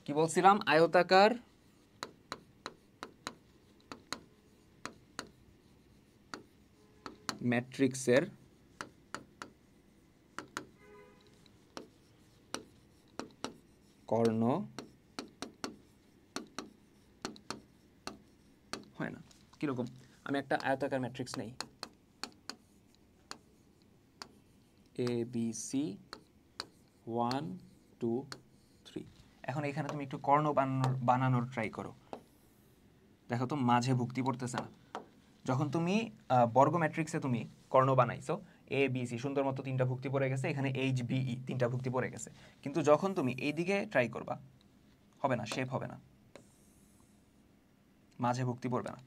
কি বলছিলাম, আয়তাকার ম্যাট্রিক্সের কর্ণ হয় না। কিরকম, আমি একটা আয়তাকার ম্যাট্রিক্স নেই, এ বি সি 1 2 3। এখন এখানে তুমি একটু কর্ণ বানানোর ট্রাই করো, দেখো তো মাঝে ভুক্তি পড়তেছে না। যখন তুমি বর্গ ম্যাট্রিক্সে তুমি কর্ণ বানাইছো, এ বি সি সুন্দর মতো 3টা ভুক্তি পড়ে গেছে, এখানে এইচ বি ই 3টা ভুক্তি পড়ে গেছে, কিন্তু যখন তুমি এইদিকে ট্রাই করবা হবে না, শেপ হবে না, মাঝে ভুক্তি পড়বে না।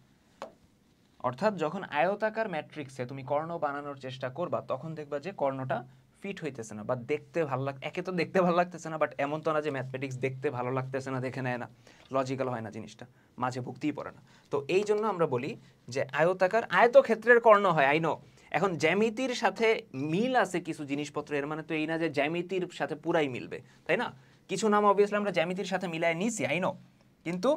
অর্থাৎ যখন আয়তাকার ম্যাট্রিক্সে তুমি কর্ণ বানানোর চেষ্টা করবা তখন দেখবা যে কর্ণটা ফিট হইতেছে না বা দেখতে ভালো একে তো দেখতে ভালো লাগতেছে না, বাট এমন তো না যে ম্যাথমেটিক্স দেখতে ভালো লাগতেছে না, দেখে নেয় না, লজিক্যাল হয় না জিনিসটা, মাঝে ভুগতেই পড়ে না। তো এই জন্য আমরা বলি যে আয়তাকার, আয়তক্ষেত্রের কর্ণ হয়, আই নো। এখন জ্যামিতির সাথে মিল আছে কিছু জিনিসপত্র, এর মানে তো এই না যে জ্যামিতির সাথে পুরাই মিলবে, তাই না? কিছু নাম অবভিয়াসলি আমরা জ্যামিতির সাথে মিলাই নিছি, আই নো, কিন্তু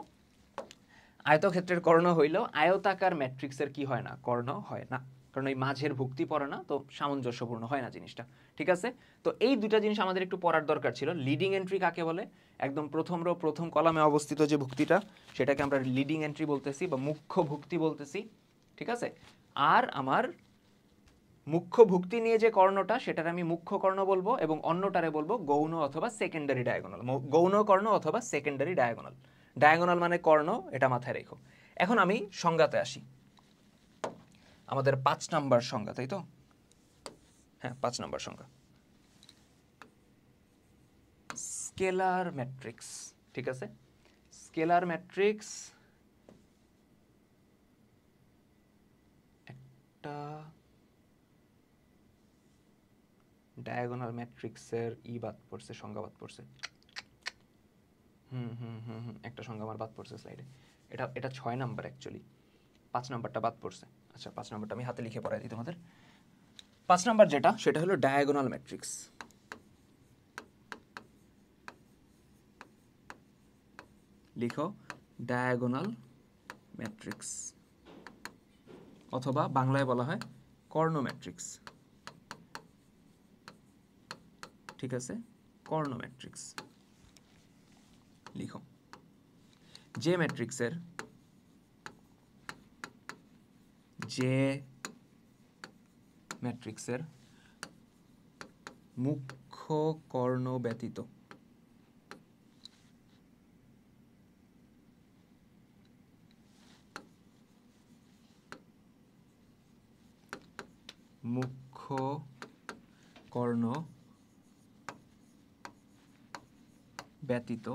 আয়তক্ষেত্রের কর্ণ হইলেও আয়তাকার ম্যাট্রিক্সের কি হয় না, কর্ণ হয় না, কারণ এই মাঝের ভুক্তি পড়ে না, তো সামঞ্জস্যপূর্ণ হয় না জিনিসটা, ঠিক আছে? তো এই দুটা জিনিস আমাদের একটু পড়ার দরকার ছিল। লিডিং এন্ট্রি কাকে বলে? একদম প্রথম রো প্রথম কলামে অবস্থিত যে ভুক্তিটা, সেটাকে আমরা লিডিং এন্ট্রি বলতেছি বা মুখ্য ভুক্তি বলতেছি, ঠিক আছে? আর আমার মুখ্য ভুক্তি নিয়ে যে কর্ণটা, সেটার আমি মুখ্য কর্ণ বলবো, এবং অন্যটারে বলবো গৌণ অথবা সেকেন্ডারি ডায়াগোনাল, গৌণ কর্ণ অথবা সেকেন্ডারি ডায়াগোনাল। ডায়াগোনাল মানে কর্ণ, এটা মাথায় রেখো। এখন আমি সংজ্ঞাতে আসি, আমাদের 5 নাম্বার সংজ্ঞা, তাই তো? হ্যাঁ, 5 নাম্বার সংজ্ঞা, স্কেলার ম্যাট্রিক্স, ঠিক আছে? স্কেলার ম্যাট্রিক্স একটা ডায়াগোনাল ম্যাট্রিক্সের বাদ পড়ছে, সংজ্ঞা বাদ পড়ছে। একটা সংজ্ঞা আমার বাদ পড়ছে স্লাইডে, এটা 6 নাম্বার অ্যাকচুয়ালি, 5 নাম্বারটা বাদ পড়ছে। আচ্ছা, 5 নাম্বারটা আমি হাতে লিখে পড়াই দিই তোমাদের। 5 নাম্বার যেটা, সেটা হলো ডায়াগোনাল ম্যাট্রিক্স। লিখো ডায়াগোনাল ম্যাট্রিক্স, অথবা বাংলায় বলা হয় কর্ণ ম্যাট্রিক্স, ঠিক আছে? কর্ণ ম্যাট্রিক্স লিখো। যে ম্যাট্রিক্সের মুখ্য কর্ণ ব্যতীত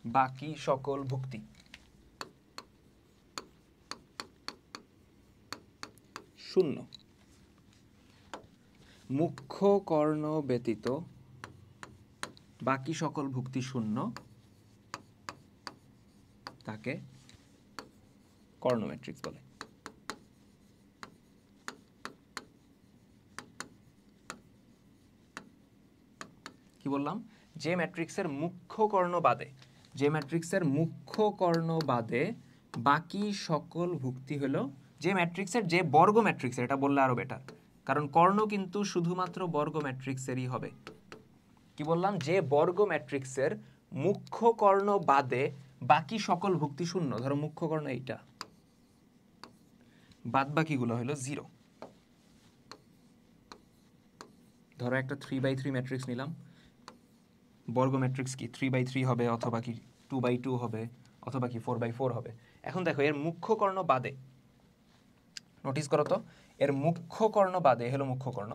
বাকি সকল ভুক্তি শূন্য। মুখ্য কর্ণ ব্যতীত বাকি সকল ভুক্তি শূন্য, তাকে কর্ণ ম্যাট্রিক্স বলে। কি বললাম? যে ম্যাট্রিক্সের মুখ্য কর্ণ বাদে, যে ম্যাট্রিক্সের মুখ্য কর্ণ বাদে বাকি সকল ভুক্তি হলো, যে ম্যাট্রিক্সের, যে বর্গ ম্যাট্রিক্সের, এটা বললে আরো বেটার, কারণ কর্ণ কিন্তু শুধুমাত্র বর্গ ম্যাট্রিক্সেরই হবে। কি বললাম? যে বর্গ ম্যাট্রিক্সের মুখ্য কর্ণ বাদে বাকি সকল ভুক্তি শূন্য। ধরো মুখ্য কর্ণ এইটা, বাদ বাকিগুলো হলো 0। ধরো একটা 3/3 ম্যাট্রিক্স নিলাম, বর্গ ম্যাট্রিক্স কি 3/3 হবে, অথবা কি 2/2 হবে, অথবা কি 4/4 হবে। এখন দেখো এর মুখ্য কর্ণ বাদে, নোটিস করো তো, এর মুখ্য কর্ণ বাদে হলো মুখ্য কর্ণ,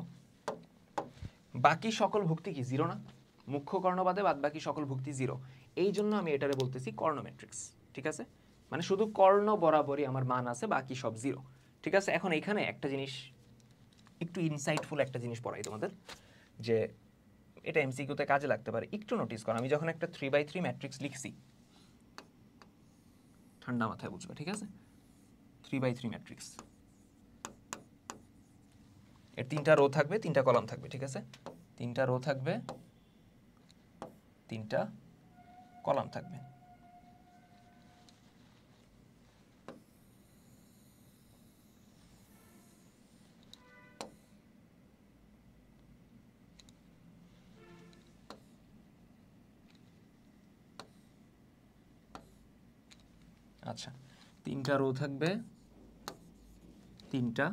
বাকি সকল ভুক্তি কি 0 না? মুখ্য কর্ণ বাদে বাদ বাকি সকল ভুক্তি 0। এই জন্য আমি এটারে বলতেছি কর্ণ ম্যাট্রিক্স, ঠিক আছে? মানে শুধু কর্ণ বরাবরই আমার মান আছে, বাকি সব 0, ঠিক আছে? এখন এখানে একটা জিনিস, একটু ইনসাইটফুল একটা জিনিস পড়াই তোমাদের, যে এটা এমসিকিউতে কাজে লাগতে পারে। একটু নোটিস করো, আমি যখন একটা 3/3 ম্যাট্রিক্স লিখছি, ঠান্ডা মাথায় বুঝবে, ঠিক আছে? 3/3 ম্যাট্রিক্স, এর 3টা রো থাকবে, 3টা কলাম থাকবে, ঠিক আছে? 3টা রো থাকবে, 3টা কলাম থাকবে। আচ্ছা, 3টা রো থাকবে, 3টা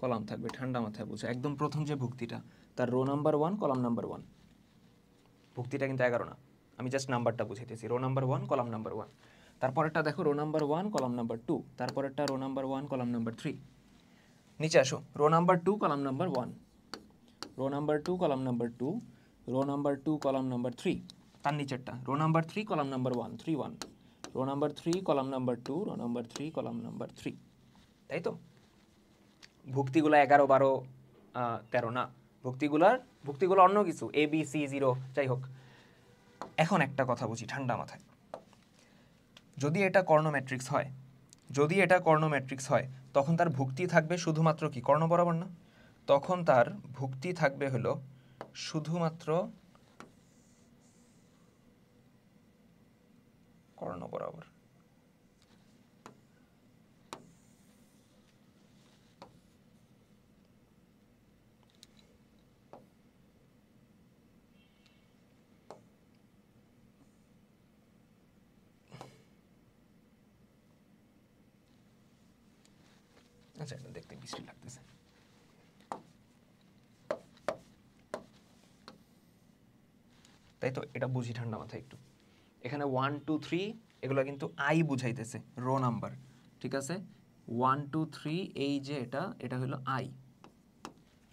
কলাম থাকবে, ঠান্ডা মাথায় বুঝো। একদম প্রথম যে ভুক্তিটা, তার রো নাম্বার 1 কলাম নাম্বার 1, ভুক্তিটা কিন্তু 11 না, আমি জাস্ট নাম্বারটা বুঝাইতেছি। রো নাম্বার 1 কলাম নাম্বার 1, তারপরেরটা দেখো রো নাম্বার 1 কলাম নাম্বার 2, তারপরেরটা রো নাম্বার 1 কলাম নাম্বার 3। নিচে আসো, rho number 2 column number 1, rho number 2 column number 2, rho number 2 column number 3, তার নিচেরটা rho number 3 column number 1, 3 1, rho number 3 column number 2, rho number 3 column number 3, তাই তো? ভুক্তিগুলো 11 12 13 না, ভুক্তিগুলো অন্য কিছু, এ বি সি 0, যাই হোক। এখন একটা কথা বুঝি ঠান্ডা মাথায়, যদি এটা কর্ণ ম্যাট্রিক্স হয় তখন তার ভুক্তি থাকবে শুধুমাত্র কি কর্ণ বরাবর না? তখন তার ভুক্তি থাকবে হলো শুধুমাত্র কর্ণ বরাবর। আচ্ছা, এটা দেখতে বৃষ্টি লাগতেছে। তাই তো, এটা বুঝি ঠান্ডা মাথায় একটু। এখানে 1 2 3 এগুলো কিন্তু আই বুঝাইতেছে, রো নাম্বার, ঠিক আছে? 1 2 3 এই যে এটা হলো আই,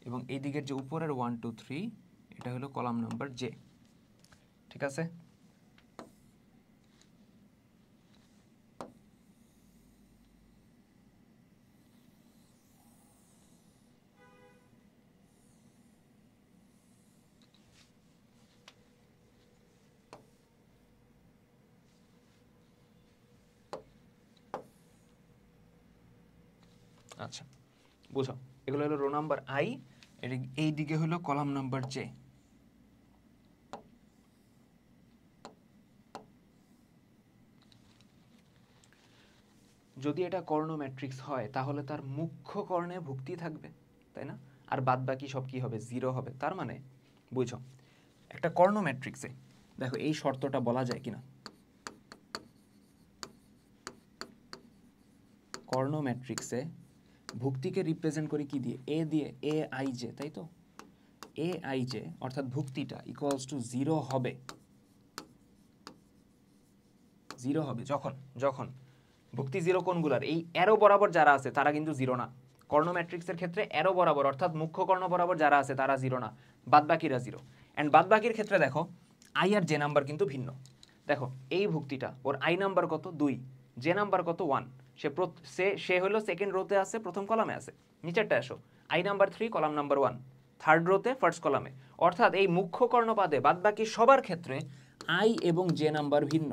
এবং এই দিকের যে উপরের 1 2 3 এটা হলো কলাম নাম্বার জে, ঠিক আছে? আচ্ছা, বুঝো, এগুলো হলো রো নাম্বার আই, এই দিকে হলো কলাম নাম্বার জে। যদি এটা কর্ণ ম্যাট্রিক্স হয় তাহলে তার মুখ্য কর্ণে ভুক্তি থাকবে, তাই না? আর বাদ বাকি সব কি হবে? 0 হবে। তার মানে বুঝো, একটা কর্ণ ম্যাট্রিক্সে দেখো এই শর্তটা বলা যায় কিনা। কর্ণ ম্যাট্রিক্সে ভুক্তিকে রিপ্রেজেন্ট করি কি দিয়ে? এ দিয়ে, এ আই জে, তাই তো? এ আই জে অর্থাৎ ভুক্তিটা ইকুয়ালস টু 0 হবে। 0 হবে যখন ভুক্তি 0 কোনগুলার? এই অ্যারো বরাবর যারা আছে তারা কিন্তু 0 না। কর্ণ ম্যাট্রিক্সের ক্ষেত্রে অ্যারো বরাবর অর্থাৎ মুখ্য কর্ণ বরাবর যারা আছে তারা 0 না, বাদবাকিরা 0। অ্যান্ড বাদবাকির ক্ষেত্রে দেখো আই আর জে নাম্বার কিন্তু ভিন্ন। দেখো এই ভুক্তিটা, ওর আই নাম্বার কত? 2, জে নাম্বার কত? 1। সে হলো সেকেন্ড রোতে আছে, প্রথম কলামে আছে। নিচেরটা আসো, i number 3 column number 1, third রোতে ফার্স্ট কলামে। অর্থাৎ এই মুখ্য কর্ণ বাদে বাদবাকি সবার ক্ষেত্রে আই এবং জে নাম্বার ভিন্ন,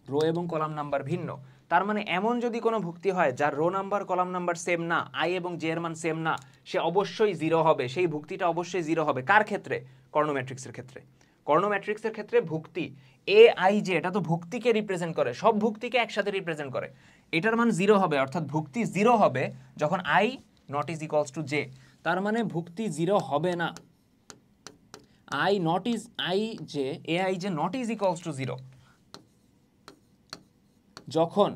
রো এবং কলাম নাম্বার ভিন্ন। তার মানে এমন যদি কোনো ভুক্তি হয় যার rho number column number same না, আই এবং জে এর মান সেম না, সে অবশ্যই 0 হবে। সেই ভুক্তিটা অবশ্যই 0 হবে। কার ক্ষেত্রে? কর্ণ ম্যাট্রিক্সের ক্ষেত্রে। কর্ণ ম্যাট্রিক্সের ক্ষেত্রে ভুক্তি এ আই জে, এটা তো ভুক্তিকে রিপ্রেজেন্ট করে, সব ভুক্তিকে একসাথে রিপ্রেজেন্ট করে। এটার মান 0 হবে, অর্থাৎ ভুক্তি 0 হবে যখন I not is equals to J. তার মানে ভুক্তি 0 হবে না। I J, A I J not is equals to 0 যখন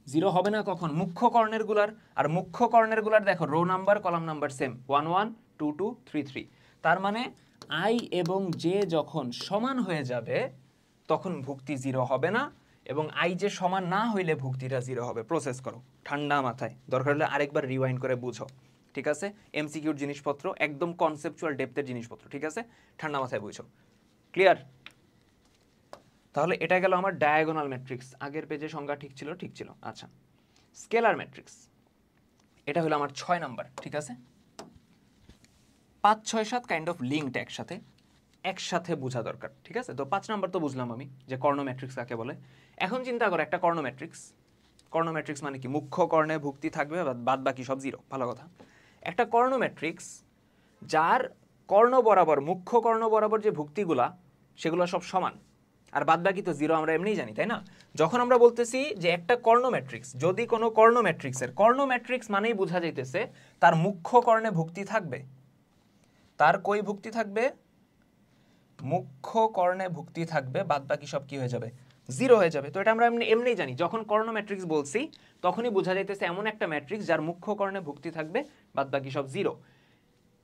0 হবে না। কখন? মুখ্য কর্ণের গুলার। আর মুখ্য কর্ণের গুলার দেখো rho number column number same, 1 1 2 2 3 3। তার মানে আই এবং জে যখন সমান হয়ে যাবে তখন ভুক্তি 0 হবে না, এবং আই জে সমান না হইলে ভুক্তিটা 0 হবে। প্রসেস করো ঠান্ডা মাথায়, দরকার হলে আরেকবার রিওয়াইন্ড করে বুঝো, ঠিক আছে? এমসিকিউর জিনিসপত্র, একদম কনসেপচুয়াল ডেপথের জিনিসপত্র, ঠিক আছে? ঠান্ডা মাথায় বুঝো। ক্লিয়ার? তাহলে এটা গেল আমার ডায়াগোনাল ম্যাট্রিক্স। আগের পেজে সংজ্ঞা ঠিক ছিল। আচ্ছা, স্কেলার ম্যাট্রিক্স, এটা হলো আমার 6 নাম্বার, ঠিক আছে? 5 6 7 কাইন্ড অফ লিঙ্কড একসাথে বোঝা দরকার, ঠিক আছে? তো 5 নাম্বার তো বুঝলাম আমি যে কর্ণ ম্যাট্রিক্স কাকে বলে। এখন চিন্তা করো একটা কর্ণ ম্যাট্রিক্স মানে কি? মুখ্য কর্ণে ভুক্তি থাকবে, বাদ বাকি সব 0, ভালো কথা। একটা কর্ণ ম্যাট্রিক্স যার কর্ণ বরাবর, মুখ্য কর্ণ বরাবর যে ভুক্তিগুলা সেগুলো সব সমান, আর বাদ বাকি তো 0 আমরা এমনিই জানি, তাই না? যখন আমরা বলতেছি যে একটা কর্ণ ম্যাট্রিক্স, যদি কোনো কর্ণ ম্যাট্রিক্স মানেই বোঝা যাইতেছে তার মুখ্য কর্ণে ভুক্তি থাকবে। তার কই ভুক্তি থাকবে? মুখ্য কর্ণে ভুক্তি থাকবে, বাদ বাকি সব কি হয়ে যাবে? 0 হয়ে যাবে। তো এটা আমরা এমনিই জানি। যখন কর্ণ ম্যাট্রিক্স বলছি তখনই বোঝা যাইতেছে এমন একটা ম্যাট্রিক্স যার মুখ্য কর্ণে ভুক্তি থাকবে, বাদ বাকি সব 0।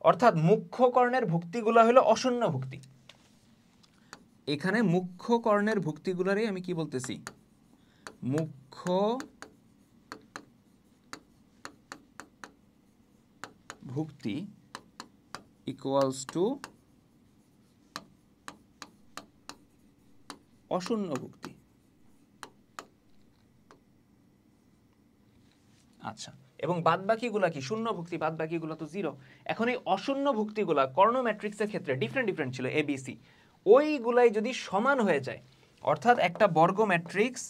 অর্থাৎ মুখ্য কর্ণের ভুক্তিগুলো হলো অশূন্য ভুক্তি। এখানে মুখ্য কর্ণের ভুক্তিগুলোরই আমি কি বলতেছি? মুখ্য ভুক্তি ইকুয়ালস টু অশূন্য ভুক্তি। আচ্ছা, এবং বাদবাকিগুলা কি শূন্য ভুক্তি, বাদবাকিগুলো তো জিরো। এখন এই অশূন্য ভুক্তিগুলা কর্ণ ম্যাট্রিক্সের ক্ষেত্রে ডিফারেন্ট ছিল এবিসি, ওইগুলাই যদি সমান হয়ে যায়, অর্থাৎ একটা বর্গ ম্যাট্রিক্স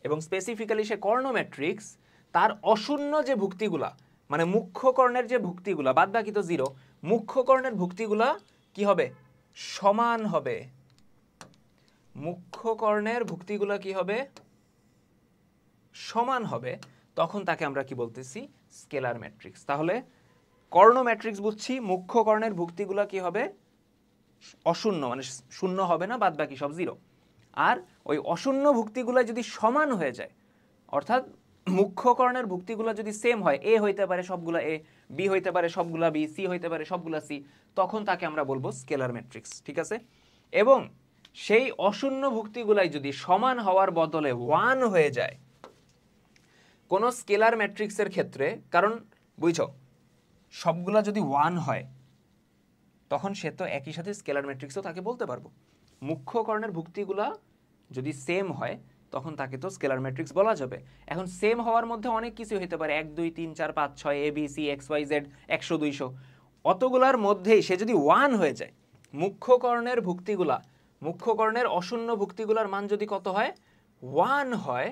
এবং স্পেসিফিক্যালি সে কর্ণ ম্যাট্রিক্স, তার অশূন্য যে ভুক্তিগুলা মানে মুখ্য কর্ণের যে ভুক্তিগুলা, বাদবাকি তো জিরো, মুখ্য কর্ণের ভুক্তিগুলা কি হবে, সমান হবে। মুখ্য কর্ণের ভুক্তিগুলা কি হবে, সমান হবে। তখন তাকে আমরা কি বলতেছি, স্কেলার ম্যাট্রিক্স। তাহলে কর্ণ ম্যাট্রিক্স বুঝছি, মুখ্য কর্ণের ভুক্তিগুলা কি হবে, অশূন্য, মানে শূন্য হবে না, বাদ বাকি সব জিরো। আর ওই অশূন্য ভুক্তিগুলা যদি সমান হয়ে যায়, অর্থাৎ মুখ্য কর্ণের ভুক্তিগুলা যদি সেম হয়, এ হইতে পারে সবগুলা এ, বি হইতে পারে সবগুলা বি, সি হইতে পারে সবগুলা সি, তখন তাকে আমরা বলবো স্কেলার ম্যাট্রিক্স। ঠিক আছে? এবং সেই অশূন্য ভুক্তিগুলাই যদি সমান হওয়ার বদলে 1 হয়ে যায় কোন স্কেলার ম্যাট্রিক্সের ক্ষেত্রে, কারণ বুঝছো সবগুলা যদি 1 হয় তখন সে তো একই সাথে স্কেলার ম্যাট্রিক্সও তাকে বলতে পারবো। মুখ্য কর্ণের ভুক্তিগুলা যদি সেম হয় তখন তাকে তো স্কেলার ম্যাট্রিক্স বলা যাবে। এখন সেম হওয়ার মধ্যে অনেক কিছু হতে পারে, 1 2 3 4 5 6 A B C X Y Z 100 200, অতগুলার মধ্যেই সে যদি 1 হয়ে যায়, মুখ্য কর্ণের ভুক্তিগুলা, মুখ্য কর্ণের অশূন্য ভুক্তিগুলার মান যদি কত হয়, 1 হয়,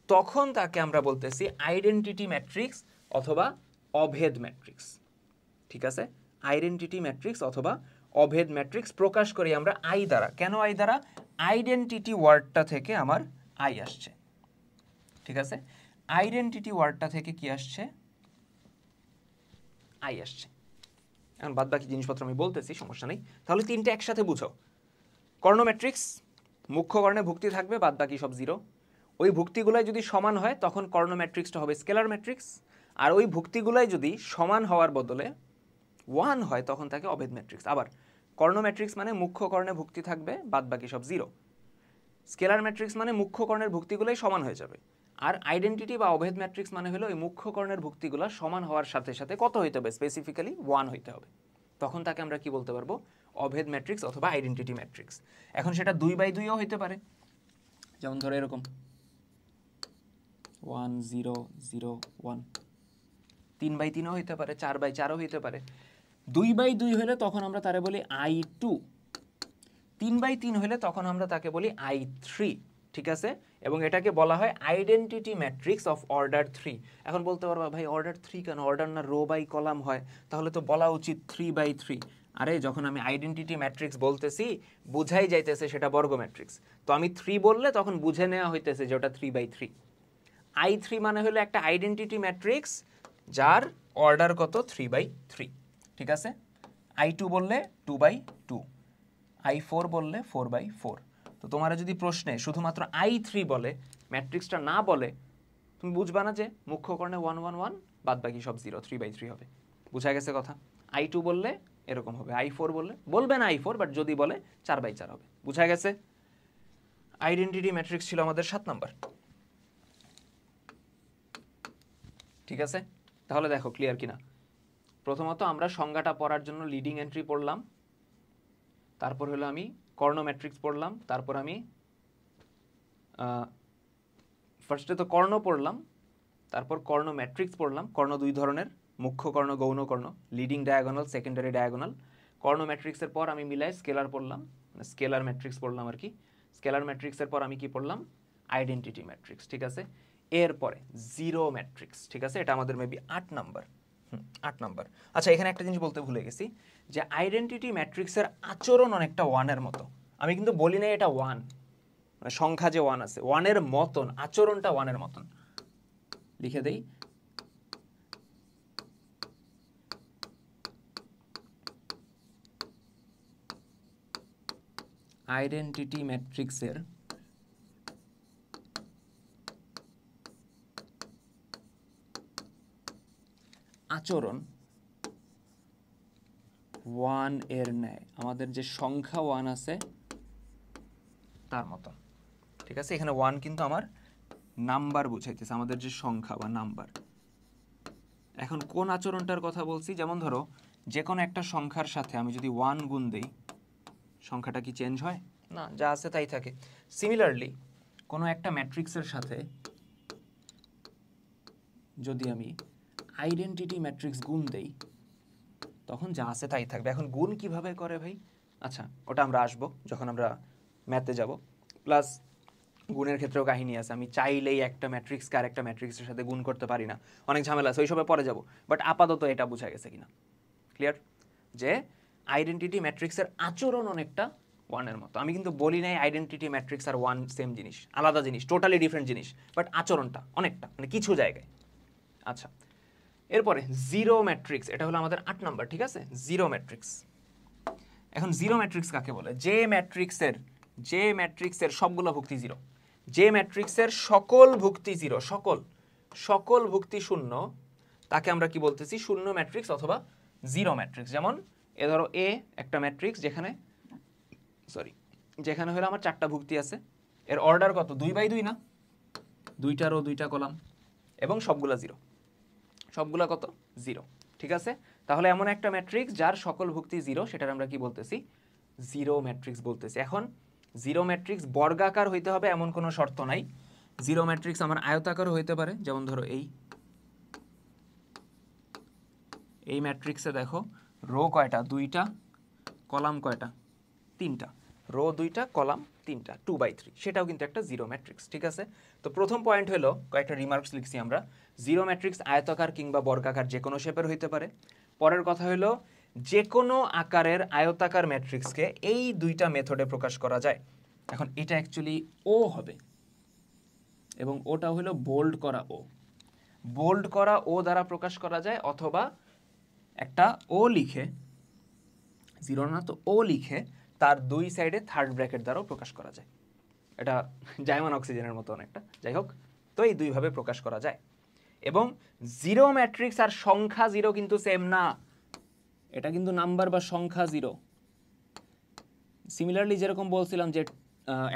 তখন তাকে আমরা বলতেছি আইডেন্টিটি ম্যাট্রিক্স অথবা অভেদ ম্যাট্রিক্স। ঠিক আছে? আইডেন্টিটি ম্যাট্রিক্স অথবা অভেদ ম্যাট্রিক্স প্রকাশ করি আমরা আই দ্বারা। কেন আই দ্বারা? আইডেন্টিটি ওয়ার্ডটা থেকে আমার আই আসছে। ঠিক আছে? আইডেন্টিটি ওয়ার্ডটা থেকে কি আসছে, আই আসছে। এখন বাদ বাকি জিনিসপত্র আমি বলতেছি, সমস্যা নেই। তাহলে তিনটে একসাথে বুঝো। কর্ণ ম্যাট্রিক্স, মুখ্য কর্ণে ভুক্তি থাকবে, বাদ বাকি সব জিরো। ওই ভুক্তিগুলাই যদি সমান হয় তখন কর্ণ ম্যাট্রিক্সটা হবে স্কেলার ম্যাট্রিক্স। আর ওই ভুক্তিগুলাই যদি সমান হওয়ার বদলে 1 হয় তখন তাকে অভেদ ম্যাট্রিক্স। আবার কর্ণ ম্যাট্রিক্স মানে মুখ্য কর্ণে ভুক্তি থাকবে, বাদ বাকি সব জিরো। স্কেলার ম্যাট্রিক্স মানে মুখ্য কর্ণের ভুক্তিগুলোই সমান হয়ে যাবে। আর আইডেন্টিটি বা অভেদ ম্যাট্রিক্স মানে হলো এই মুখ্য কর্ণের ভুক্তিগুলো সমান হওয়ার সাথে সাথে কত হইতে হবে, স্পেসিফিক্যালি 1 হইতে হবে। তখন তাকে আমরা কি বলতে পারবো, অভেদ ম্যাট্রিক্স অথবা আইডেন্টিটি ম্যাট্রিক্স। এখন সেটা 2/2ও হইতে পারে, যেমন ধরো এরকম 1 0 0 1, 3/3ও হইতে পারে, 4/4ও হইতে পারে। 2/2 হলে তখন আমরা তারে বলি I2, 3/3 হলে তখন আমরা তাকে বলি I3। ঠিক আছে? এবং এটাকে বলা হয় আইডেন্টিটি ম্যাট্রিক্স অফ অর্ডার 3। এখন বলতে পারবা ভাই অর্ডার 3 কেন, অর্ডার না রো বাই কলাম হয়, তাহলে তো বলা উচিত 3/3। আরে যখন আমি আইডেন্টিটি ম্যাট্রিক্স বলতেছি বুঝাই যাইতেছে সেটা বর্গ ম্যাট্রিক্স, তো আমি 3 বললে তখন বুঝে নেওয়া হইতেছে যে ওটা 3/3। I3 মানে হলো একটা আইডেন্টিটি ম্যাট্রিক্স যার অর্ডার কত, 3/3। ঠিক আছে? I2 বললে 2/2, I4 বললে 4/4। তো তোমার যদি প্রশ্নে শুধুমাত্র I3 বলে, ম্যাট্রিক্সটা না বলে, তুমি বুঝবা না যে মুখ্য কর্ণে 1 1 1, বাদ বাকি সব 0, 3/3 হবে। বুঝা গেছে কথা? I2 বললে এরকম হবে, I4 বললে, বলবে না I4, বাট যদি বলে 4/4 হবে। বুঝা গেছে? আইডেন্টিটি ম্যাট্রিক্স ছিল আমাদের 7 নাম্বার। ঠিক আছে? তাহলে দেখো ক্লিয়ার কিনা। প্রথমত আমরা সংজ্ঞাটা পড়ার জন্য লিডিং এন্ট্রি পড়লাম, তারপর হলো আমি কর্ণ ম্যাট্রিক্স পড়লাম, তারপর আমি ফার্স্টে তো কর্ণ পড়লাম, তারপর কর্ণ ম্যাট্রিক্স পড়লাম। কর্ণ দুই ধরনের, মুখ্য কর্ণ, গৌণ কর্ণ, লিডিং ডায়াগোনাল, সেকেন্ডারি ডায়াগোনাল। কর্ণ ম্যাট্রিক্সের পর আমি মিলাই স্কেলার পড়লাম, মানে স্কেলার ম্যাট্রিক্স পড়লাম আর কি। স্কেলার ম্যাট্রিক্সের পর আমি কি পড়লাম, আইডেন্টিটি ম্যাট্রিক্স। ঠিক আছে? এরপরে জিরো ম্যাট্রিক্স। ঠিক আছে? এটা আমাদের মেবি 8 নাম্বার। 8 নাম্বার। আচ্ছা, এখানে একটা জিনিস বলতে ভুলে গেছি, যে আইডেন্টিটি ম্যাট্রিক্সের আচরণ অনেকটা 1-এর মতো। আমি কিন্তু বলি না এটা 1, মানে সংখ্যা যে 1 আছে 1-এর মতন, আচরণটা 1-এর মতন। লিখে দেই, আইডেন্টিটি ম্যাট্রিক্সের আচরণ 1 এর ন্যায়, আমাদের যে সংখ্যা 1 আছে তার মতো। ঠিক আছে? এখানে 1 কিন্তু আমার নাম্বার বুঝাইতেছে, আমাদের যে সংখ্যা বা নাম্বার। এখন কোন আচরণটার কথা বলছি, যেমন ধরো যে কোনো একটা সংখ্যার সাথে আমি যদি 1 গুণ দেই, সংখ্যাটা কি চেঞ্জ হয়? না, যা আছে তাই থাকে। সিমিলারলি কোনো একটা ম্যাট্রিক্সের সাথে যদি আমি আইডেন্টিটি ম্যাট্রিক্স গুণ দেই তখন যা আছে তাই থাকবে। এখন গুণ কিভাবে করে ভাই? আচ্ছা, ওটা আমরা আসবো যখন আমরা ম্যাথে যাব। প্লাস গুণের ক্ষেত্রেও কাহিনী আছে, আমি চাইলেই একটা ম্যাট্রিক্সকে আরেকটা ম্যাট্রিক্সের সাথে গুণ করতে পারি না, অনেক ঝামেলা আছে, ওইসবে পরে যাব। বাট আপাতত এটা বোঝা গেছে কিনা ক্লিয়ার, যে আইডেন্টিটি ম্যাট্রিক্সের আচরণ অনেকটা ওয়ানের মতো। আমি কিন্তু বলি নাই আইডেন্টিটি ম্যাট্রিক্স আর ওয়ান সেম জিনিস, আলাদা জিনিস, টোটালি ডিফারেন্ট জিনিস, বাট আচরণটা অনেকটা, মানে কিছু জায়গায়। আচ্ছা, এরপরে জিরো ম্যাট্রিক্স, এটা হলো আমাদের 8 নাম্বার, ঠিক আছে? Zero matrix. এখন জিরো ম্যাট্রিক্স কাকে বলে? যে ম্যাট্রিক্সের সবগুলো ভুক্তি জিরো, যে ম্যাট্রিক্সের সকল ভুক্তি জিরো, সকল ভুক্তি শূন্য, তাকে আমরা কি বলতেছি? শূন্য ম্যাট্রিক্স অথবা জিরো ম্যাট্রিক্স। যেমন এ ধরো এ একটা ম্যাট্রিক্স যেখানে হলো আমার 4টা ভুক্তি আছে, এর অর্ডার কত? 2/2 না? 2টা রো 2টা কলাম, এবং সবগুলা জিরো, সবগুলা কত? জিরো, ঠিক আছে? তাহলে এমন একটা ম্যাট্রিক্স যার সকল ভুক্তি জিরো, সেটার আমরা কি বলতেছি? জিরো ম্যাট্রিক্স বলতেছি। এখন জিরো ম্যাট্রিক্স বর্গাকার হইতে হবে এমন কোনো শর্ত নাই। জিরো ম্যাট্রিক্স আমার আয়তাকারও হইতে পারে। যেমন ধরো এই ম্যাট্রিক্সে দেখো রো কয়টা? 2টা, কলাম কয়টা? 3টা। রো 2টা, কলাম 3টা, 2/3, সেটাও কিন্তু একটা জিরো ম্যাট্রিক্স, ঠিক আছে? তো প্রথম পয়েন্ট হলো, কয়েকটা রিমার্কস লিখছি আমরা, জিরো ম্যাট্রিক্স আয়তাকার কিংবা বর্গাকার যে কোনো শেপের হইতে পারে। পরের কথা হলো, যে কোনো আকারের আয়তাকার ম্যাট্রিক্সকে এই 2টা মেথডে প্রকাশ করা যায়। এখন এটা অ্যাকচুয়ালি ও হবে, এবং ওটা হলো বোল্ড করা ও। বোল্ড করা ও দ্বারা প্রকাশ করা যায়, অথবা একটা ও লিখে, জিরো না তো ও লিখে তার 2 সাইডে থার্ড ব্র্যাকেট দ্বারাও প্রকাশ করা যায়। এটা জাইমন অক্সিজেনের মতো অনেকটা, যাই হোক। তো এই 2 ভাবে প্রকাশ করা যায়। এবং জিরো ম্যাট্রিক্স আর সংখ্যা জিরো কিন্তু সেম না, এটা কিন্তু নাম্বার বা সংখ্যা জিরো। সিমিলারলি যেরকম বলছিলাম যে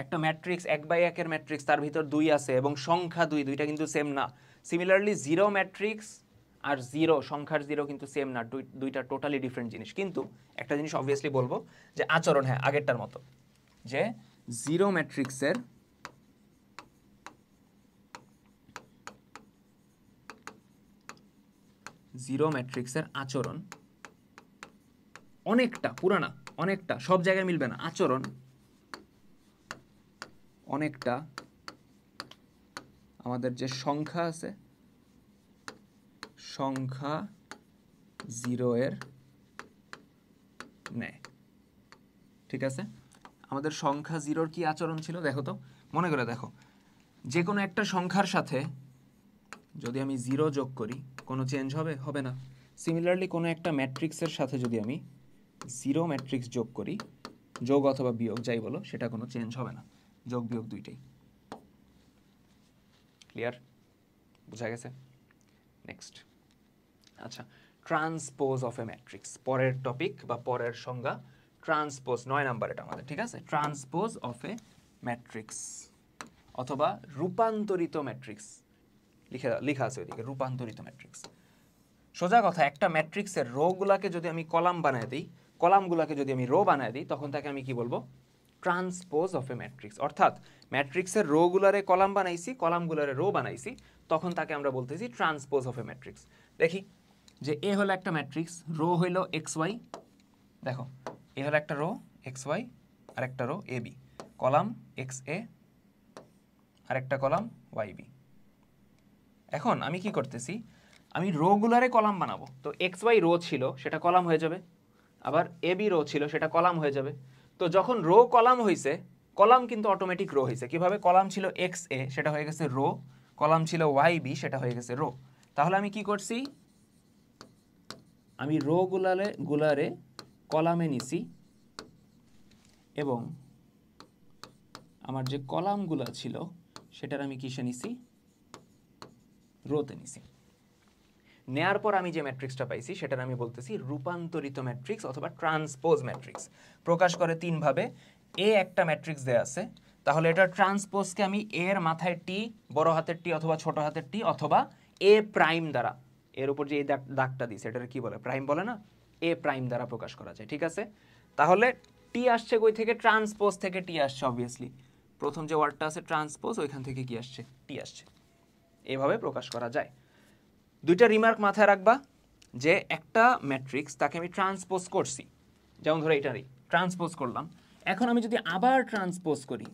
একটা ম্যাট্রিক্স 1/1 এর ম্যাট্রিক্স, তার ভিতর 2 আছে এবং সংখ্যা 2, দুইটা কিন্তু সেম না। সিমিলারলি জিরো ম্যাট্রিক্স আর জিরো, সংখ্যার জিরো কিন্তু সেম না, দুইটা টোটালি ডিফারেন্ট জিনিস। কিন্তু একটা জিনিস অবভিয়াসলি বলবো, যে আচরণ হ্যাঁ আগেরটার মতো, যে জিরো ম্যাট্রিক্সের আচরণ অনেকটা, পুরানা অনেকটা, সব জায়গায় মিলবে না, আচরণ অনেকটা আমাদের যে সংখ্যা আছে, সংখ্যা জিরো এর নেয়, ঠিক আছে? আমাদের সংখ্যা জিরোর কি আচরণ ছিল দেখো তো, মনে করে দেখো, যে কোনো একটা সংখ্যার সাথে যদি আমি জিরো যোগ করি কোনো চেঞ্জ হবে? হবে না। সিমিলারলি কোনো একটা ম্যাট্রিক্সের সাথে যদি আমি জিরো ম্যাট্রিক্স যোগ করি, যোগ অথবা বিয়োগ যাই বলো, সেটা কোনো চেঞ্জ হবে না, যোগ বিয়োগ দুইটাই। ক্লিয়ার? বোঝা গেছে? নেক্সট, আচ্ছা, ট্রান্সপোজ অফ এ ম্যাট্রিক্স, পরের টপিক বা পরের সংজ্ঞা, ট্রান্সপোজ, 9 নাম্বার এটা আমাদের, ঠিক আছে? ট্রান্সপোজ অফ এ ম্যাট্রিক্স অথবা রূপান্তরিত ম্যাট্রিক্স, লেখা আছে ওইদিকে, রূপান্তরিত ম্যাট্রিক্স। সোজা কথা, একটা ম্যাট্রিক্সের রোগুলাকে যদি আমি কলাম বানায় দিই, কলামগুলোকে যদি আমি রো বানায় দিই, তখন তাকে আমি কি বলবো? Transpose of A matrix. অর্থাৎ ম্যাট্রিক্সের রোগুলারে কলাম বানাইছি, কলামগুলারে রো বানাইছি, তখন তাকে আমরা বলতেছি ট্রান্সপোজ অফ এ ম্যাট্রিক্স। দেখি যে এ হলো একটা ম্যাট্রিক্স, রো হইলো XY, দেখো এ হলো একটা রো XY আর একটা রো AB, কলাম XA আর একটা কলাম YB। এখন আমি কি করতেছি, আমি রোগুলারে কলাম বানাবো। তো XY রো ছিল, সেটা কলাম হয়ে যাবে, আবার AB রো ছিল, সেটা কলাম হয়ে যাবে। তো যখন রো কলাম হয়েছে, কলাম কিন্তু অটোমেটিক রো হয়েছে। কিভাবে? কলাম ছিল XA, সেটা হয়ে গেছে রো, কলাম ছিল YB, সেটা হয়ে গেছে রো। তাহলে আমি কি করছি, আমি রো গুলারে কলামে নিছি, এবং আমার যে কলামগুলা ছিল সেটার আমি কিসে নিছি? রোতে নিছি। নেয়ার পর আমি যে ম্যাট্রিক্সটা পাইছি সেটার আমি বলতেছি রূপান্তরিত ম্যাট্রিক্স অথবা ট্রান্সপোজ ম্যাট্রিক্স। প্রকাশ করে 3 ভাবে। এ একটা ম্যাট্রিক্স দেয়া আছে, তাহলে এটা ট্রান্সপোজকে আমি এ এর মাথায় টি, বড় হাতের টি অথবা ছোট হাতের টি, অথবা এ প্রাইম দ্বারা, এর উপর যে এই দাগটা দিছে এটার কি বলে? প্রাইম বলে না? এ প্রাইম দ্বারা প্রকাশ করা যায়, ঠিক আছে? তাহলে টি আসছে কই থেকে? ট্রান্সপোজ থেকে টি আসছে অবভিয়াসলি। প্রথম যে ওয়ার্ডটা আছে ট্রান্সপোজ, ওইখান থেকে কি আসছে? টি আসছে। এভাবে প্রকাশ করা যায়। দুইটা রিমার্ক মাথায় রাখবা যে একটা ম্যাট্রিক্স তাকে আমি ট্রান্সপোজ করছি, যেমন ধরো এটারই ট্রান্সপোজ করলাম। এখন আমি যদি আবার ট্রান্সপোজ করি,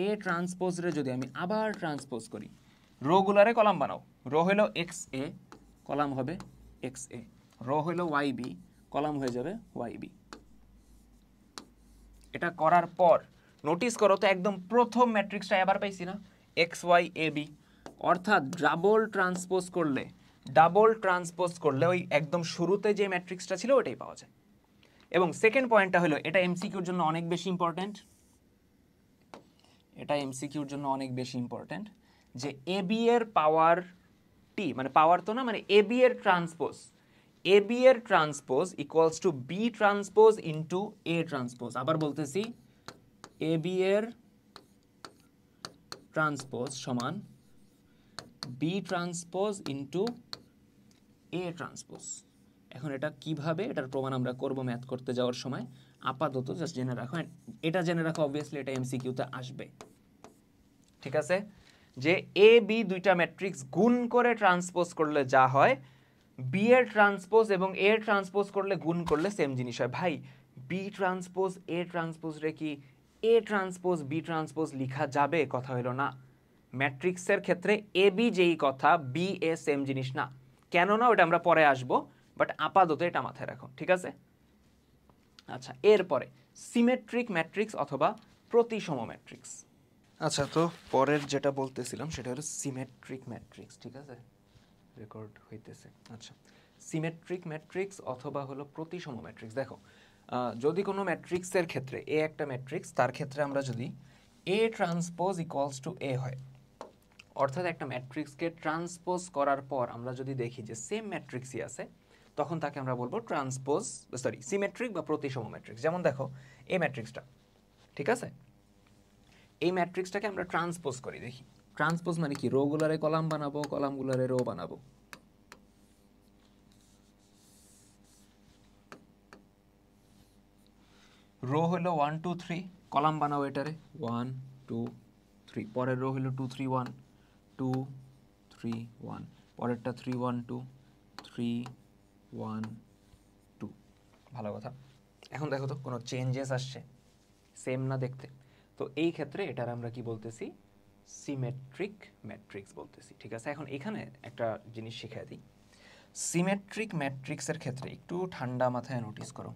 এ ট্রান্সপোজরে যদি আমি আবার ট্রান্সপোজ করি, রোগুলারে কলাম বানাও, রো হলো এক্স এ, কলাম হবে এক্স এ, রো হলো ওয়াই বি, কলাম হয়ে যাবে ওয়াই বি। এটা করার পর নোটিস করো তো একদম প্রথম ম্যাট্রিক্সটা এবার পাইছি না, এক্স ওয়াই এ বি, অর্থাৎ ডাবল ট্রান্সপোজ করলে ওই একদম শুরুতে যে ম্যাট্রিক্সটা ছিল ওটাই পাওয়া যায়। এবং সেকেন্ড পয়েন্টটা হলো, এটা এমসিকিউর জন্য অনেক বেশি ইম্পর্টেন্ট, যে এ বি এর পাওয়ার টি, মানে পাওয়ার তো না, মানে এ বি এর transpose equals to B transpose into A transpose. আবার বলতেছি, এ বি এর ট্রান্সপোজ সমান B transpose into A transpose. এখন এটা কিভাবে, এটার প্রমাণ আমরা করব ম্যাথ করতে যাওয়ার সময়, আপাতত জাস্ট জেনে রাখো, এটা জেনে রাখো অবভিয়াসলি এটা এমসিকিউতে আসবে। ঠিক আছে, যে এ বি দুইটা ম্যাট্রিক্স গুণ করে ট্রান্সপোজ করলে যা হয়, বি এর ট্রান্সপোজ এবং এ এর ট্রান্সপোজ করলে গুণ করলে সেম জিনিস হয়। ভাই বি ট্রান্সপোজ এ ট্রান্সপোজ রে কি এ ট্রান্সপোজ বি ট্রান্সপোজ লেখা যাবে? কথা হলো না। ম্যাট্রিক্সের ক্ষেত্রে এ বি যেই কথা, বি এ সেম জিনিস না। কেন না ওটা আমরা পরে আসবো, বাট আপাতত এটা মাথায় রাখো, ঠিক আছে? আচ্ছা, এরপরে সিমেট্রিক ম্যাট্রিক্স অথবা প্রতিসম ম্যাট্রিক্স। আচ্ছা, তো পরের যেটা বলতেছিলাম সেটা হলো সিমেট্রিক ম্যাট্রিক্স, ঠিক আছে? রেকর্ড হইতেছে। আচ্ছা, সিমেট্রিক ম্যাট্রিক্স অথবা হলো প্রতিসম ম্যাট্রিক্স। দেখো, যদি কোনো ম্যাট্রিক্সের ক্ষেত্রে এ একটা ম্যাট্রিক্স, তার ক্ষেত্রে আমরা যদি এ ট্রান্সপোজ ইকুয়ালস টু এ হয়, অর্থাৎ একটা ম্যাট্রিক্সকে ট্রান্সপোজ করার পর আমরা যদি দেখি যে সেম ম্যাট্রিক্সই আছে, তখন তাকে আমরা বলবো সিমেট্রিক বা প্রতিসম ম্যাট্রিক্স। যেমন দেখো এই ম্যাট্রিক্সটা, ঠিক আছে? এই ম্যাট্রিক্সটাকে আমরা ট্রান্সপোজ করি, দেখি ট্রান্সপোজ মানে কি, রোগুলারে কলাম বানাবো, কলামগুলারে রো বানাবো। রো হলো 1 2 3, কলাম বানাও এটারে 1 2 3, পরের রো হলো 2 3 1 2 3 1, পরেরটা 3 1 2 3 1 2। ভালো কথা। এখন দেখো তো কোনো চেঞ্জেস আসছে? সেম না দেখতে? তো এই ক্ষেত্রে এটার আমরা কি বলতেছি? সিমেট্রিক ম্যাট্রিক্স বলতেছি, ঠিক আছে? এখন এখানে একটা জিনিস শিখিয়ে দিই। সিমেট্রিক ম্যাট্রিক্সের ক্ষেত্রে একটু ঠান্ডা মাথায় নোটিস করো,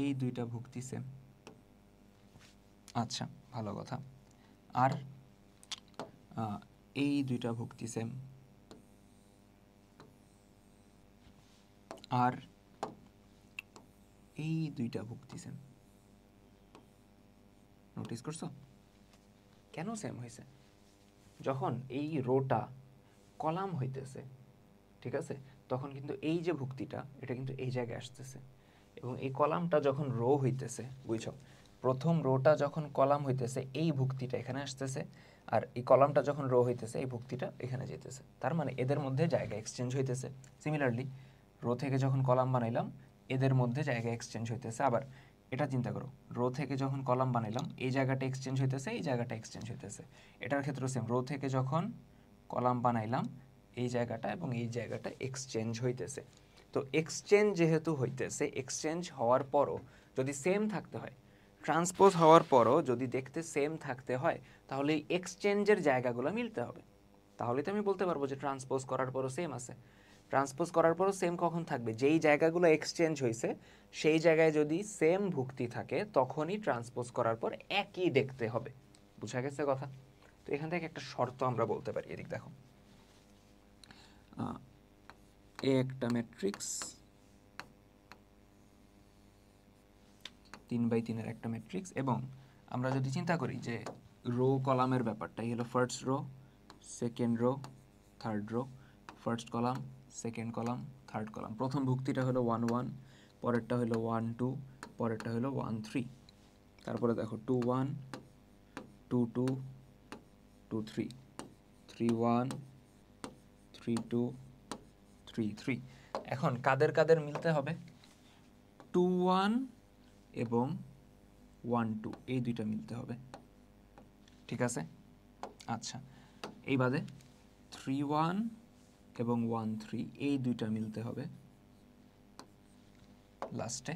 এই দুইটা ভুক্তি সেম। আচ্ছা, ভালো কথা। আর এই দুইটা ভুক্তি সেম, আর এই দুইটা ভুক্তি সেম। নোটিস করছো কেন সেম হয়েছে? যখন এই রোটা কলাম হইতেছে, ঠিক আছে, তখন কিন্তু এই যে ভুক্তিটা, এটা কিন্তু এই জায়গায় আসতেছে, এবং এই কলামটা যখন রো হইতেছে, বুঝছো, প্রথম রোটা যখন কলাম হইতেছে এই ভুক্তিটা এখানে আসতেছে, আর এই কলামটা যখন রো হইতেছে এই ভুক্তিটা এখানে যেতেছে। তার মানে এদের মধ্যে জায়গা এক্সচেঞ্জ হইতেছে। সিমিলারলি রো থেকে যখন কলাম বানাইলাম, এদের মধ্যে জায়গা এক্সচেঞ্জ হইতেছে। আবার এটা চিন্তা করো, রো থেকে যখন কলাম বানাইলাম, এই জায়গাটা এক্সচেঞ্জ হইতেছে, এই জায়গাটা এক্সচেঞ্জ হইতেছে। এটার ক্ষেত্রে সেম, রো থেকে যখন কলাম বানাইলাম, এই জায়গাটা এবং এই জায়গাটা এক্সচেঞ্জ হইতেছে। তো এক্সচেঞ্জ যেহেতু হইতেছে, এক্সচেঞ্জ হওয়ার পরও যদি সেম থাকতে হয়, ট্রান্সপোজ হওয়ার পরও যদি দেখতে সেম থাকতে হয়, তাহলে এই এক্সচেঞ্জের জায়গাগুলো মিলতে হবে। তাহলে তো আমি বলতে পারবো যে ট্রান্সপোজ করার পরও সেম আছে। ট্রান্সপোজ করার পরও সেম কখন থাকবে? যেই জায়গাগুলো এক্সচেঞ্জ হয়েছে সেই জায়গায় যদি সেম ভুক্তি থাকে, তখনই ট্রান্সপোজ করার পর একই দেখতে হবে। বুঝা গেছে কথা? তো এখান থেকে একটা শর্ত আমরা বলতে পারি, এদিক দেখো, এ একটা ম্যাট্রিক্স, 3x3 এর একটা ম্যাট্রিক্স, এবং আমরা যদি চিন্তা করি যে রো কলামের ব্যাপারটা, এই হলো first row, second rho, third row, first column, second column, third column. প্রথম ভুক্তিটা হলো 1 1, পরেরটা হলো 1 2, পরেরটা হলো 1 3, তারপরে দেখো 2 1 2 2 2 3 3 1 3 2 3 3। এখন কাদের কাদের মিলতে হবে? 2 1 এবং 1 2, এই দুইটা মিলতে হবে। ঠিক আছে। আচ্ছা, এই বাদে 3 1 এবং 1 3 এই দুইটা মিলতে হবে। লাস্টে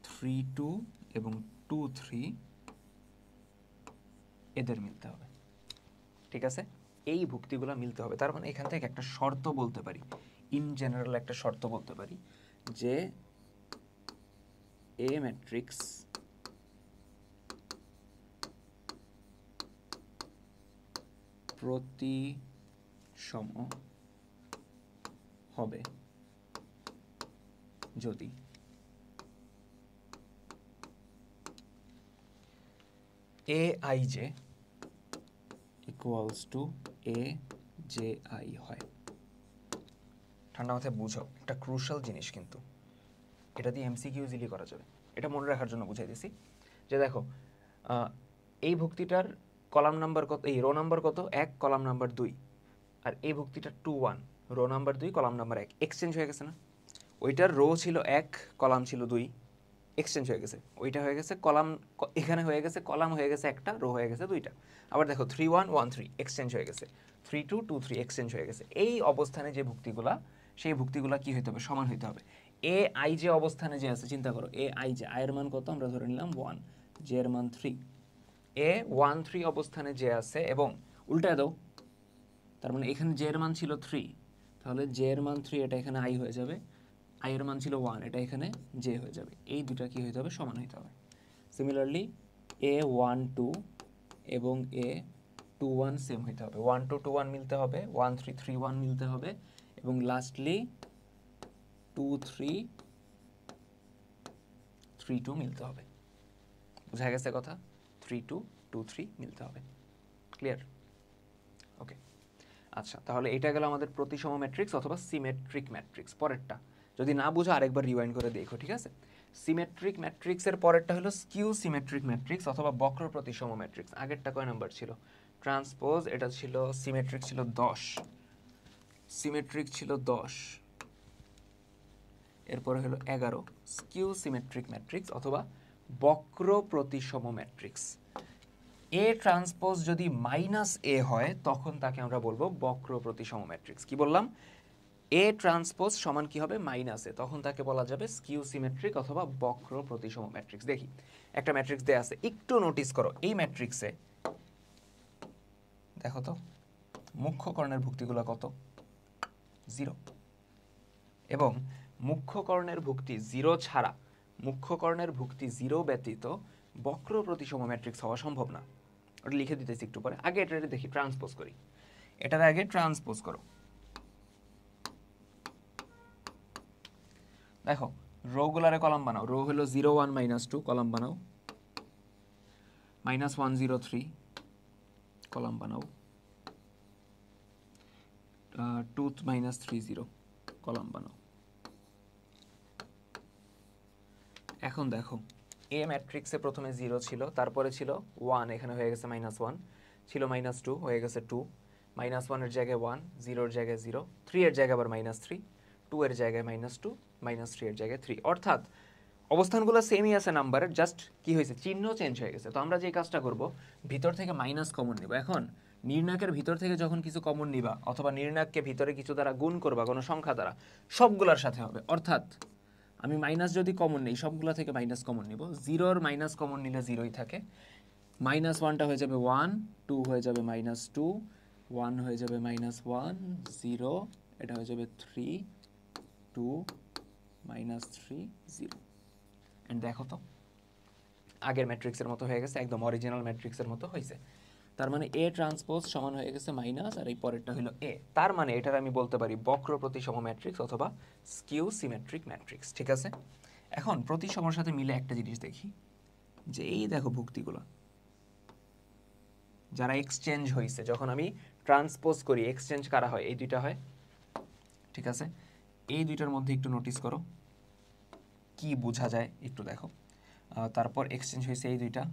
3 2 এবং 2 3 এদের মিলতে হবে। ঠিক আছে, এই ভুক্তিগুলো মিলতে হবে। তার মানে এখান থেকে একটা শর্ত বলতে পারি, ইন জেনারেল একটা শর্ত বলতে পারি যে এ ম্যাট্রিক্স প্রতিসম হবে যদি aij ইকুয়ালস টু AJI হয়। ঠান্ডা মাথায় বুঝো, একটা ক্রুশাল জিনিস, কিন্তু এটা দিয়ে এমসিকিউ ইজিলি করা যাবে। এটা মনে রাখার জন্য বুঝাই দিছি যে দেখো এই ভুক্তিটার কলাম নাম্বার কত, এই রো নাম্বার কত 1, কলাম নাম্বার 2, আর এই ভুক্তিটার 2 1, rho number 2, column number 1, exchange হয়ে গেছে না? ওইটার রো ছিল 1, কলাম ছিল 2, এক্সচেঞ্জ হয়ে গেছে। ওইটা হয়ে গেছে কলাম, এখানে হয়ে গেছে কলাম হয়ে গেছে একটা, রো হয়ে গেছে 2টা। আবার দেখো 3 1 1 3 এক্সচেঞ্জ হয়ে গেছে, 3 2 2 3 এক্সচেঞ্জ হয়ে গেছে। এই অবস্থানে যে ভুক্তিগুলা, সেই ভুক্তিগুলা কি হইতে হবে? সমান হইতে হবে। এ আই যে অবস্থানে যে আছে, চিন্তা করো, এ আই যে, আই এর মান কত আমরা ধরে নিলাম 1, জে এর মান 3, এ 1 3 অবস্থানে যে আছে, এবং উল্টায় দাও, তার মানে এখানে জে এর মান ছিল 3, তাহলে জে এর মান 3, এটা এখানে আই হয়ে যাবে। আই এর মান ছিল 1, এটা এখানে জে হয়ে যাবে। এই দুটা কি হইতে হবে? সমান হইতে হবে। সিমিলারলি এ 1 2 এবং এ 2 1 সেম হইতে হবে। 1 2 2 1 মিলতে হবে, 1 3 3 1 মিলতে হবে, এবং লাস্টলি 2 3 3 2 মিলতে হবে। বুঝা গেছে কথা? 3 2 2 3 মিলতে হবে। ক্লিয়ার? ওকে। আচ্ছা, তাহলে এটা গেল আমাদের প্রতিসম ম্যাট্রিক্স অথবা সিমেট্রিক ম্যাট্রিক্স। পরেরটা যদি না বুঝো আরেকবার রিওয়াইন্ড করে দেখো, ঠিক আছে? সিমেট্রিক ম্যাট্রিক্সের পরেরটা হলো স্কিউ সিমেট্রিক ম্যাট্রিক্স অথবা বক্র প্রতিসম ম্যাট্রিক্স। আগেরটা কয় নাম্বার ছিল? ট্রান্সপোজ, এটা ছিল সিমেট্রিক, ছিল 10, সিমেট্রিক ছিল 10, এরপরে হলো 11 স্কিউ সিমেট্রিক ম্যাট্রিক্স অথবা বক্র প্রতিসম ম্যাট্রিক্স। এ ট্রান্সপোজ যদি -a হয় তখন তাকে আমরা বলবো বক্র প্রতিসম ম্যাট্রিক্স। কি বললাম? এ ট্রান্সপোজ সমান কি হবে? -a, তখন তাকে বলা যাবে স্কিউ সিমেট্রিক অথবা বক্র প্রতিসম ম্যাট্রিক্স। দেখি একটা ম্যাট্রিক্স দেয়া আছে, একটু নোটিস করো। এই ম্যাট্রিক্সে দেখো তো মুখ্য কর্ণের ভুক্তিগুলো কত? 0। এবং মুখ্য কর্ণের ভুক্তি 0 ছাড়া, মুখ্য কর্ণের ভুক্তি 0 ব্যতীত বক্র প্রতিসম ম্যাট্রিক্স হওয়া সম্ভব না। ওটা লিখে দিতেছি একটু পরে। আগে এটা দেখি, ট্রান্সপোজ করি। এটার আগে ট্রান্সপোজ করো। দেখো রো গুলারে কলাম বানাও। রো হলো 0 1 -2, কলাম বানাও। -1 0 3, কলাম বানাও। 2 -3 0, কলাম বানাও। এখন দেখো এ ম্যাট্রিক্সে প্রথমে 0 ছিল, তারপরে ছিল 1, এখানে হয়ে গেছে -1, ছিল -2 হয়ে গেছে 2, -1 এর জায়গায় 1, 0 এর জায়গায় 0, 3 এর জায়গায় আবার -3, 2 এর জায়গায় -2, -3 এর জায়গায় 3। অর্থাৎ অবস্থানগুলো সেমই আছে নাম্বারের, জাস্ট কি হয়েছে? চিহ্ন চেঞ্জ হয়ে গেছে। তো আমরা যে কাজটা করব, ভিতর থেকে মাইনাস কমন নিব। এখন নির্ণায়কের ভিতর থেকে যখন কিছু কমন নিবা অথবা নির্ণায়ককে ভিতরে কিছু দ্বারা গুণ করবা কোনো সংখ্যা দ্বারা, সবগুলোর সাথে হবে। অর্থাৎ আমি মাইনাস যদি কমন নেই, সবগুলো থেকে মাইনাস কমন নিব। 0-র মাইনাস কমন নিলে 0ই থাকে। -1টা হয়ে যাবে 1, 2 হয়ে যাবে -2, 1 হয়ে যাবে -1, 0, এটা হয়ে যাবে 3 2 -3 0। এন্ড দেখো তো আগের ম্যাট্রিক্সের মতো হয়ে গেছে, একদম অরিজিনাল ম্যাট্রিক্সের মতো হয়েছে। তার মানে এ ট্রান্সপোজ সমান হয়ে গেছে মাইনাস, আর এই পরেরটা হলো এ। তার মানে এটার আমি বলতে পারি বক্র প্রতিসম ম্যাট্রিক্স অথবা স্কিউ সিমেট্রিক ম্যাট্রিক্স। ঠিক আছে? এখন প্রতিসমর সাথে মিলে একটা জিনিস দেখি, যে এই দেখো ভুক্তিগুলো যারা এক্সচেঞ্জ হয়েছে, যখন আমি ট্রান্সপোজ করি এক্সচেঞ্জ কারা হয়? এই দুইটা হয়। ঠিক আছে, এই দুইটার মধ্যে একটু নোটিস করো কি বোঝা যায় একটু দেখো। তারপর এক্সচেঞ্জ হয়েছে এই দুইটা,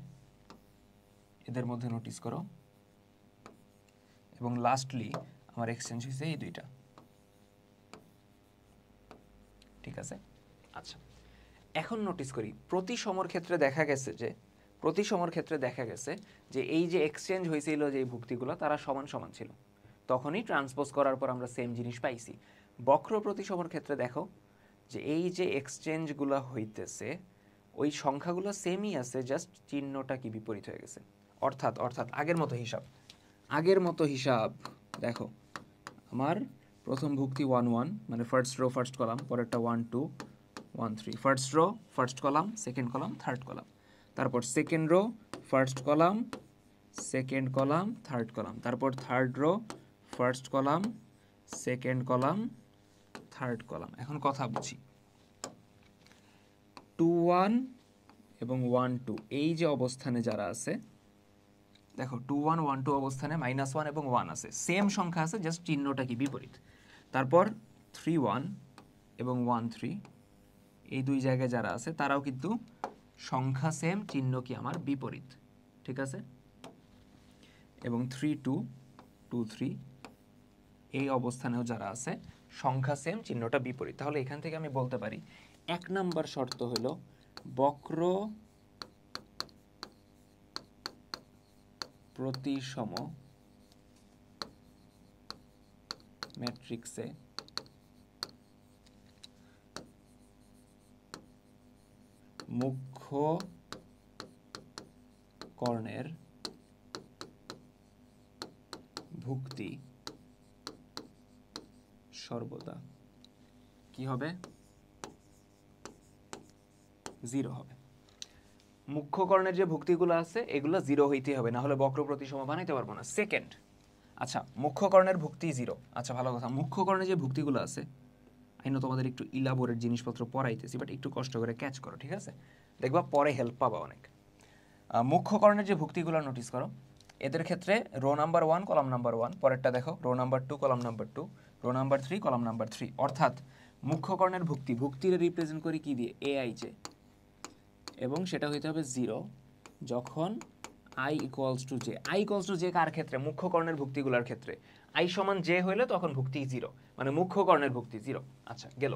এদের মধ্যে নোটিস করো, এবং লাস্টলি আমার এক্সচেঞ্জ হয়েছে এই দুইটা। ঠিক আছে, আচ্ছা এখন নোটিস করি প্রতিসমর ক্ষেত্রে দেখা গেছে যে প্রতিসমর ক্ষেত্রে দেখা গেছে যে এই যে এক্সচেঞ্জ হয়েছিল যে এই ভুক্তিগুলো তারা সমান সমান ছিল, তখনই ট্রান্সপোজ করার পর আমরা সেম জিনিস পাইছি। বক্র প্রতিসমর ক্ষেত্রে দেখো যে এই যে এক্সচেঞ্জগুলো হইতেছে ওই সংখ্যাগুলো সেমই আছে, জাস্ট চিহ্নটা কি বিপরীত হয়ে গেছে। অর্থাৎ অর্থাৎ আগের মতো হিসাব দেখো, আমার প্রথম ভুক্তি 1 1 মানে ফার্স্ট রো ফার্স্ট কলাম, পরেরটা 1 2 1 3, first row first column second column third column, তারপর second row first column second column third column, তারপর third row first column second column third column. এখন কথা বুঝি, 2 1 এবং 1 2 এই যে অবস্থানে যারা আছে দেখো 2 1 1 2 অবস্থানে -1 এবং 1 আছে, সেম সংখ্যা আছে, জাস্ট চিহ্নটা কি বিপরীত। তারপর 3 1 এবং 1 3 এই দুই জায়গায় যারা আছে তারাও কিন্তু সংখ্যা সেম, চিহ্ন কি আমার বিপরীত, ঠিক আছে। এবং 3 2 2 3 এই অবস্থানেও যারা আছে সংখ্যা সেম, চিহ্নটা বিপরীত। তাহলে এখান থেকে আমি বলতে পারি 1 নাম্বার শর্ত হলো বক্র প্রতিসম ম্যাট্রিক্সে মুখ্য কর্ণের ভুক্তি সর্বদা কি হবে, 0 হবে। মুখ্য কর্ণের যে ভুক্তিগুলো আছে এগুলো 0 হইতে হবে, না হলে বক্র প্রতিসম বানাইতে পারবো না। সেকেন্ড, আচ্ছা মুখ্য কর্ণের ভুক্তি 0, আচ্ছা ভালো কথা, মুখ্য কর্ণের যে ভুক্তিগুলো আছে আইনো তোমাদের একটু ইলাবোরেট জিনিসপত্র পড়াইতেছি, বাট একটু কষ্ট করে ক্যাচ করো, ঠিক আছে, দেখবা পরে হেল্প পাবা অনেক। মুখ্য কর্ণের যে ভুক্তিগুলো নোটিস করো, এদের ক্ষেত্রে রো নাম্বার 1 কলাম নাম্বার 1, পরেরটা দেখো rho number 2 column number 2, rho number 3 column number 3, অর্থাৎ মুখ্য কর্ণের ভুক্তির রিপ্রেজেন্ট করি কি দিয়ে, aij, এবং সেটা হইতে হবে 0 যখন i equals to j। i equals to j কার ক্ষেত্রে, মুখ্য কর্ণের ভুক্তিগুলোর ক্ষেত্রে i সমান j হইলে তখন ভুক্তি 0, মানে মুখ্য কর্ণের ভুক্তি 0। আচ্ছা গেল।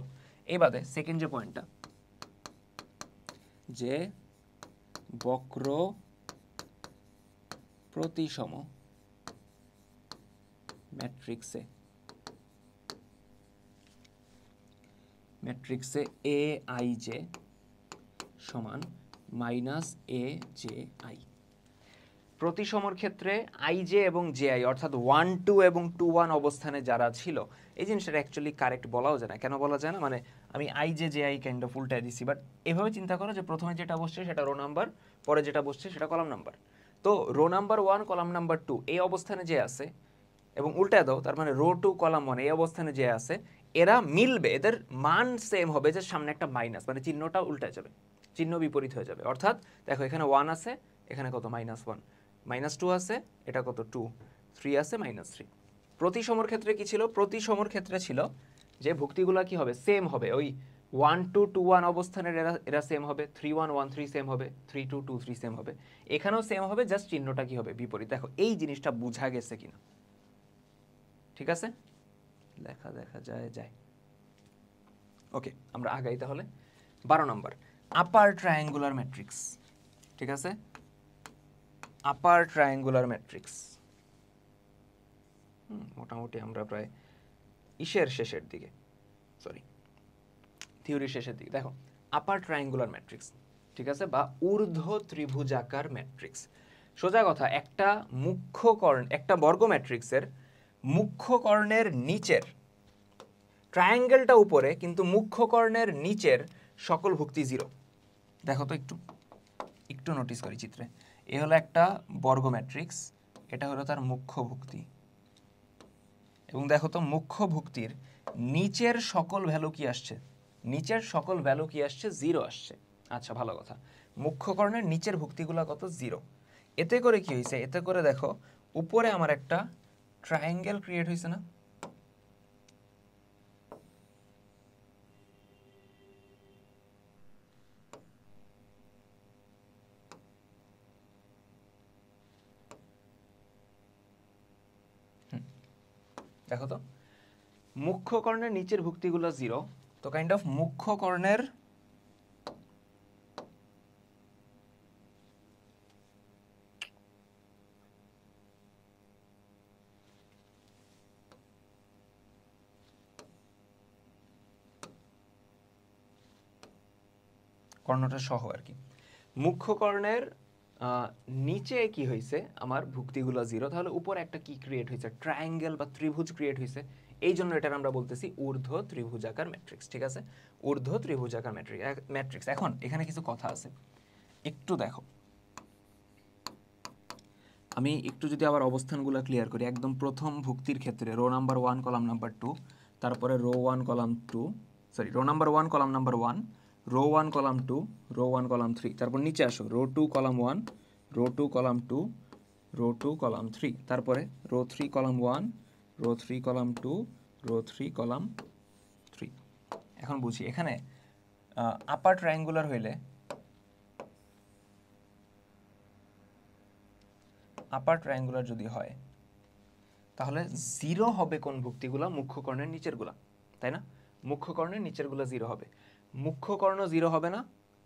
এবারে সেকেন্ড যে পয়েন্টটা, যে বক্র প্রতিসম ম্যাট্রিক্সে aij সমান -aj। প্রতিসমর ক্ষেত্রে আই জে এবং জে আই অর্থাৎ 1 2 এবং 2 1 অবস্থানে যারা ছিল, এই জিনিসটা অ্যাকচুয়ালি কারেক্ট বলাও যায় না। কেন বলা যায় না, মানে আমি I J J I kind of উল্টায় দিছি, বাট এভাবে চিন্তা করো যে প্রথমে যেটা বসছে সেটা রো নাম্বার, পরে যেটা বসছে সেটা কলাম নাম্বার। তো রো নাম্বার 1 কলাম নাম্বার 2 এই অবস্থানে যে আছে, এবং উল্টায় দাও তার মানে রো 2 কলাম 1 এই অবস্থানে যে আছে, এরা মিলবে, এদের মান সেম হবে, যে সামনে একটা মাইনাস, মানে চিহ্নটা উল্টায় যাবে, চিহ্ন বিপরীত হয়ে যাবে। অর্থাৎ দেখো এখানে 1 আছে, এখানে কত -1, -2 আছে, এটা কত 2, 3 আছে -3। প্রতিসমর ক্ষেত্রে কি ছিল, প্রতিসমর ক্ষেত্রে ছিল যে ভুক্তিগুলা কি হবে, সেম হবে, ওই 1 2 2 1 অবস্থানের এরা সেম হবে, 3 1 1 3 সেম হবে, 3 2 2 3 সেম হবে, এখানেও সেম হবে, জাস্ট চিহ্নটা কি হবে বিপরীত। দেখো এই জিনিসটা বোঝা গেছে কিনা, ঠিক আছে, দেখা যায়। ওকে, আমরা আগাই তাহলে। 12 নম্বর আপার ট্রায়াঙ্গুলার ম্যাট্রিক্স, ঠিক আছে, আপার ট্রায়াঙ্গুলার ম্যাট্রিক্স। মোটামুটি আমরা প্রায় শেষের দিকে, থিওরির শেষের দিকে। দেখো আপার ট্রায়াঙ্গুলার ম্যাট্রিক্স, ঠিক আছে, বা ঊর্ধ্ব ত্রিভুজাকার ম্যাট্রিক্স। সোজা কথা, একটা বর্গ ম্যাট্রিক্সের মুখ্য কর্ণের নিচের, ট্রায়াঙ্গেলটা উপরে কিন্তু মুখ্য কর্ণের নিচের সকল ভুক্তি 0। দেখো তো একটু নোটিস করি চিত্রে, এ হলো একটা বর্গ ম্যাট্রিক্স, এটা হলো তার মুখ্য ভুক্তি, এবং দেখো তো মুখ্য ভুক্তির নিচের সকল ভ্যালু কি আসছে, নিচের সকল ভ্যালু কি আসছে, 0 আসছে। আচ্ছা ভালো কথা, মুখ্য কর্ণের নিচের ভুক্তিগুলো কত, 0। এতে করে কি হয়েছে, এতে করে দেখো উপরে আমার একটা ট্রায়াঙ্গেল ক্রিয়েট হয়েছে না, দেখো তো মুখ্য কর্ণের নিচের ভুক্তিগুলো 0, তো কাইন্ড অফ মুখ্য কর্ণের কর্ণটা সহ আর কি। মুখ্য কর্ণের নিচে কি হয়েছে আমার ভুক্তিগুলো জিরো, তাহলে উপরে একটা কি ক্রিয়েট হয়েছে, ট্রায়াঙ্গেল বা ত্রিভুজ ক্রিয়েট হয়েছে। এই জন্য এটার আমরা বলতেছি ঊর্ধ্ব ত্রিভুজাকার ম্যাট্রিক্স। ঠিক আছে, ঊর্ধ্ব ত্রিভুজাকার ম্যাট্রিক্স। এখন এখানে কিছু কথা আছে, একটু দেখো। আমি একটু যদি আবার অবস্থানগুলো ক্লিয়ার করি, একদম প্রথম ভুক্তির ক্ষেত্রে রো নাম্বার 1 কলাম নাম্বার 2, তারপরে row 1 column 2, sorry row number 1 column number 1, row 1 column 2, row 1 column 3, তারপর নিচে আসো row 2 column 1, row 2 column 2, row 2 column 3, তারপরে row 3 column 1, row 3 column 2, row 3 column 3। এখন বুঝি এখানে আপার ট্রায়াঙ্গুলার হইলে, আপার ট্রায়াঙ্গুলার যদি হয় তাহলে জিরো হবে কোন ভুক্তিগুলা, মুখ্য কর্ণের নিচেরগুলা, তাই না? মুখ্য কর্ণের নিচেরগুলা জিরো হবে, মুখ্য কর্ণ জিরো হবে না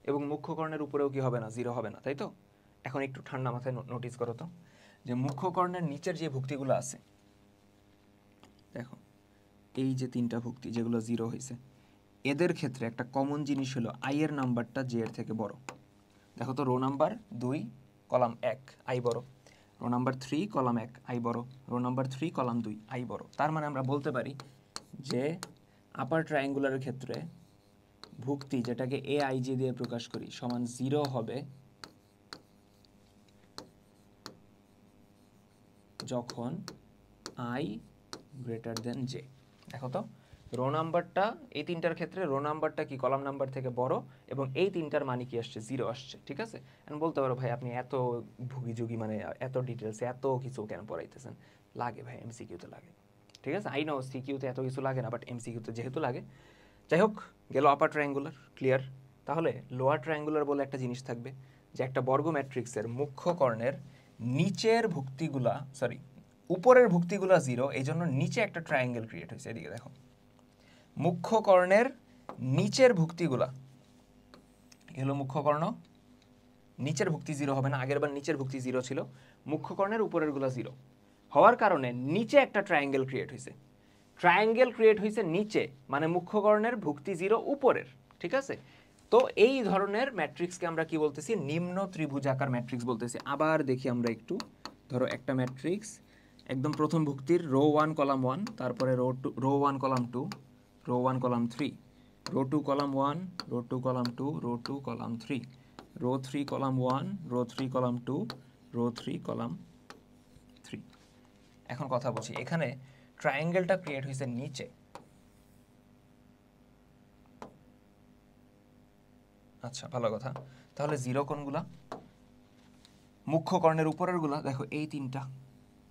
এবং মুখ্য কর্ণের উপরেও কি হবে না, জিরো হবে না, তাই তো? এখন একটু ঠান্ডা মাথায় নোটিস করো তো যে মুখ্য কর্ণের নিচের যে ভুক্তিগুলো আছে, দেখো এই যে তিনটা ভুক্তি যেগুলো জিরো হয়েছে, এদের ক্ষেত্রে একটা কমন জিনিস হলো আই এর নাম্বারটা জে এর থেকে বড়। দেখো তো রো নাম্বার 2 কলাম 1 আই বড়, রো নাম্বার 3 কলাম 1 আই বড়, রো নাম্বার 3 কলাম 2 আই বড়। তার মানে আমরা বলতে পারি যে আপার ট্রায়াঙ্গুলারের ক্ষেত্রে ভুক্তি, যেটাকে এ আই জে দিয়ে প্রকাশ করি, সমান জিরো হবে যখন আই গ্রেটার দেন জে। দেখো তো রো নাম্বারটা, এই তিনটার ক্ষেত্রে রো নাম্বারটা কি কলাম নাম্বার থেকে বড় এবং এই তিনটার মানে কি আসছে, জিরো আসছে। ঠিক আছে, এখন বলতে পারো ভাই আপনি এত ভুগিযুগি মানে এত ডিটেলস এত কিছু কেন পড়াইতেছেন? লাগে ভাই, এমসিকিউতে লাগে। ঠিক আছে, আই নো সিকিউতে এত কিছু লাগে না, বাট এমসিকিউতে যেহেতু লাগে। যাই হোক, গেল আপার ট্রায়াঙ্গুলার, ক্লিয়ার। তাহলে লোয়ার ট্রায়াঙ্গুলার বলে একটা জিনিস থাকবে, যে একটা বর্গ ম্যাট্রিক্সের মুখ্য কর্ণের নিচের ভুক্তিগুলা, সরি উপরের ভুক্তিগুলা জিরো, এই জন্য নিচে একটা ট্রায়াঙ্গেল ক্রিয়েট হয়েছে। এদিকে দেখো, মুখ্য কর্ণের নিচের ভুক্তিগুলা, এগুলো মুখ্য কর্ণ, নিচের ভুক্তি জিরো হবে না, আগের বার নিচের ভুক্তি জিরো ছিল, মুখ্য কর্ণের উপরের গুলা জিরো হওয়ার কারণে নিচে একটা ট্রায়াঙ্গেল ক্রিয়েট হয়েছে। ট্রায়াঙ্গেল ক্রিয়েট হয়েছে নিচে, মানে মুখ্য কর্ণের ভুক্তি জিরো উপরের। ঠিক আছে, তো এই ধরনের ম্যাট্রিক্সকে আমরা কি বলতেছি, নিম্ন ত্রিভুজাকার ম্যাট্রিক্স বলতেছি। আবার দেখি আমরা একটু, ধরো একটা ম্যাট্রিক্স একদম প্রথম ভুক্তির রো 1 কলাম 1, তারপরে row 1 column 2, row 1 column 3, row 2 column 1, row 2 column 2, row 2 column 3, row 3 column 1, row 3 column 2, row 3 column 3। এখন কথা বলছি, এখানে ট্রায়াঙ্গেলটা ক্রিয়েট হয়েছে নিচে। আচ্ছা, ভালো কথা। তাহলে জিরো কোনগুলা, মুখ্য কর্ণের উপরের গুলা। দেখো এই তিনটা,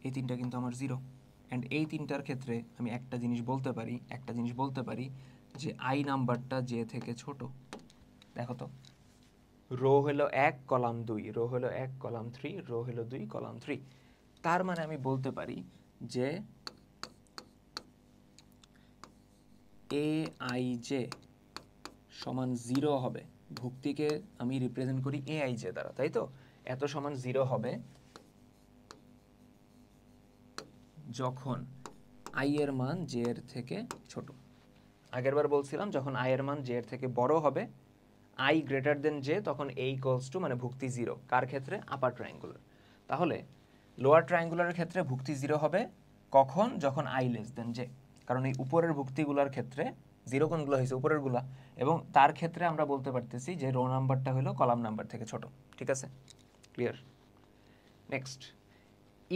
এই তিনটা কিন্তু আমার জিরো। অ্যান্ড এই তিনটার ক্ষেত্রে আমি একটা জিনিস বলতে পারি যে আই নাম্বারটা জে থেকে ছোট। দেখো তো, রো হলো 1 কলাম 2, রো হলো 1 কলাম 3, রো হলো 2 কলাম 3। তার মানে আমি বলতে পারি যে এ আই জে সমান জিরো হবে, ভুক্তিকে আমি রিপ্রেজেন্ট করি এ আই জে দ্বারা, তাই তো? এত সমান জিরো হবে যখন আই এর মান জে এর থেকে ছোট। আগেরবার বলছিলাম যখন আই এর মান জে এর থেকে বড় হবে, আই গ্রেটার দেন জে, তখন এ ইকুয়ালস টু মানে ভুক্তি জিরো। কার ক্ষেত্রে? আপার ট্রায়াঙ্গুলার। তাহলে লোয়ার ট্রায়াঙ্গুলারের ক্ষেত্রে ভুক্তি জিরো হবে কখন? যখন আই লেস দেন জে। কারণ এই উপরের ভুক্তিগুলোর ক্ষেত্রে জিরো কোনগুলো হয়েছে, উপরের গুলা, এবং তার ক্ষেত্রে আমরা বলতে পারতেছি যে রো নাম্বারটা হলো কলাম নাম্বার থেকে ছোট। ঠিক আছে, ক্লিয়ার। নেক্সট,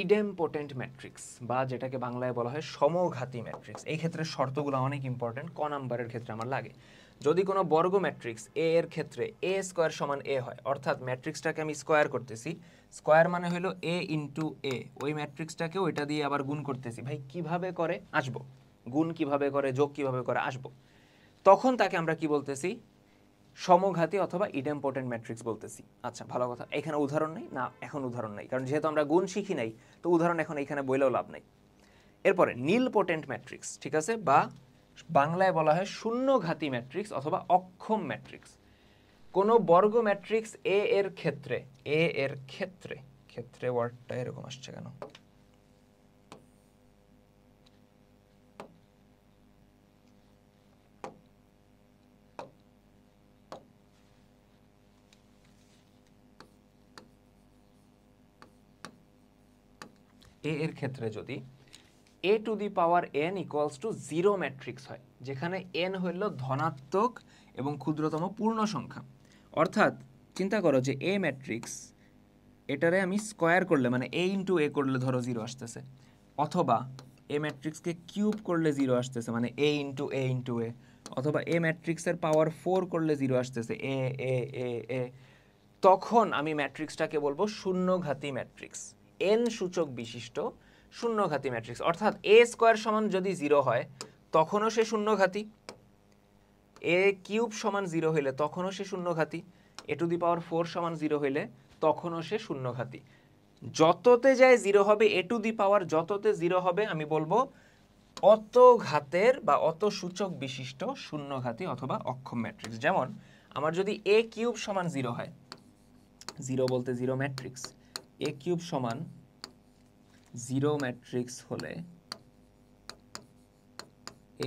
ইডেমপোটেন্ট ম্যাট্রিক্স, বা যেটাকে বাংলায় বলা হয় সমঘাতী ম্যাট্রিক্স। এই ক্ষেত্রে শর্তগুলো অনেক ইম্পর্টেন্ট, ক নাম্বারের ক্ষেত্রে আমার লাগে। যদি কোনো বর্গ ম্যাট্রিক্স এ এর ক্ষেত্রে এ স্কোয়ার সমান এ হয়, অর্থাৎ ম্যাট্রিক্সটাকে আমি স্কোয়ার করতেছি, স্কোয়ার মানে হলো এ ইন্টু এ, ওই ম্যাট্রিক্সটাকেও এটা দিয়ে আবার গুণ করতেছি। ভাই কিভাবে করে আসবো, গুণ কিভাবে করে, যোগ কিভাবে করে আসবো, তখন তাকে আমরা কি বলতেছি, সমঘাতী অথবা ইডেমপোটেন্ট ম্যাট্রিক্স বলতেছি। আচ্ছা, ভালো কথা। এখানে উদাহরণ নেই না, এখন উদাহরণ নেই, কারণ যেহেতু আমরা গুণ শিখি নাই, তো উদাহরণ এখন এখানে বইলেও লাভ নাই। এরপরে নীলপোটেন্ট ম্যাট্রিক্স, ঠিক আছে, বা বাংলায় বলা হয় শূন্যঘাতী ম্যাট্রিক্স অথবা অক্ষম ম্যাট্রিক্স। কোনো বর্গ ম্যাট্রিক্স এ এর ক্ষেত্রে, এ এর ক্ষেত্রে, ক্ষেত্রে ওয়ার্ডটা এরকম আসছে কেন, এ এর ক্ষেত্রে যদি a to the power n equals to 0 matrix হয়, যেখানে n হইল ধনাত্মক এবং ক্ষুদ্রতম পূর্ণ সংখ্যা, অর্থাৎ চিন্তা করো যে a ম্যাট্রিক্স, এটারে আমি স্কোয়ার করলে মানে a ইন্টু এ করলে ধরো 0 আসতেছে, অথবা a ম্যাট্রিক্সকে কিউব করলে 0 আসতেছে মানে a ইন্টু এ, অথবা a ম্যাট্রিক্সের পাওয়ার 4 করলে 0 আসতেছে এ এ এ এ, তখন আমি ম্যাট্রিক্সটাকে বলবো শূন্যঘাতী ম্যাট্রিক্স, n সূচক বিশিষ্ট শূন্যঘাতী ম্যাট্রিক্স। অর্থাৎ a স্কোয়ার সমান যদি 0 হয় তখনও সে শূন্যঘাতী, a কিউব সমান 0 হইলে তখনও সে শূন্যঘাতী, a টু দি পাওয়ার 4 সমান 0 হইলে তখনও সে শূন্যঘাতী। যততে যায় 0 হবে, a টু দি পাওয়ার যততে 0 হবে আমি বলবো অত ঘাতের বা অত সূচক বিশিষ্ট শূন্যঘাতী অথবা অক্ষম ম্যাট্রিক্স। যেমন আমার যদি a কিউব সমান 0 হয়, 0 বলতে 0 ম্যাট্রিক্স, a কিউব সমান 0 ম্যাট্রিক্স হলে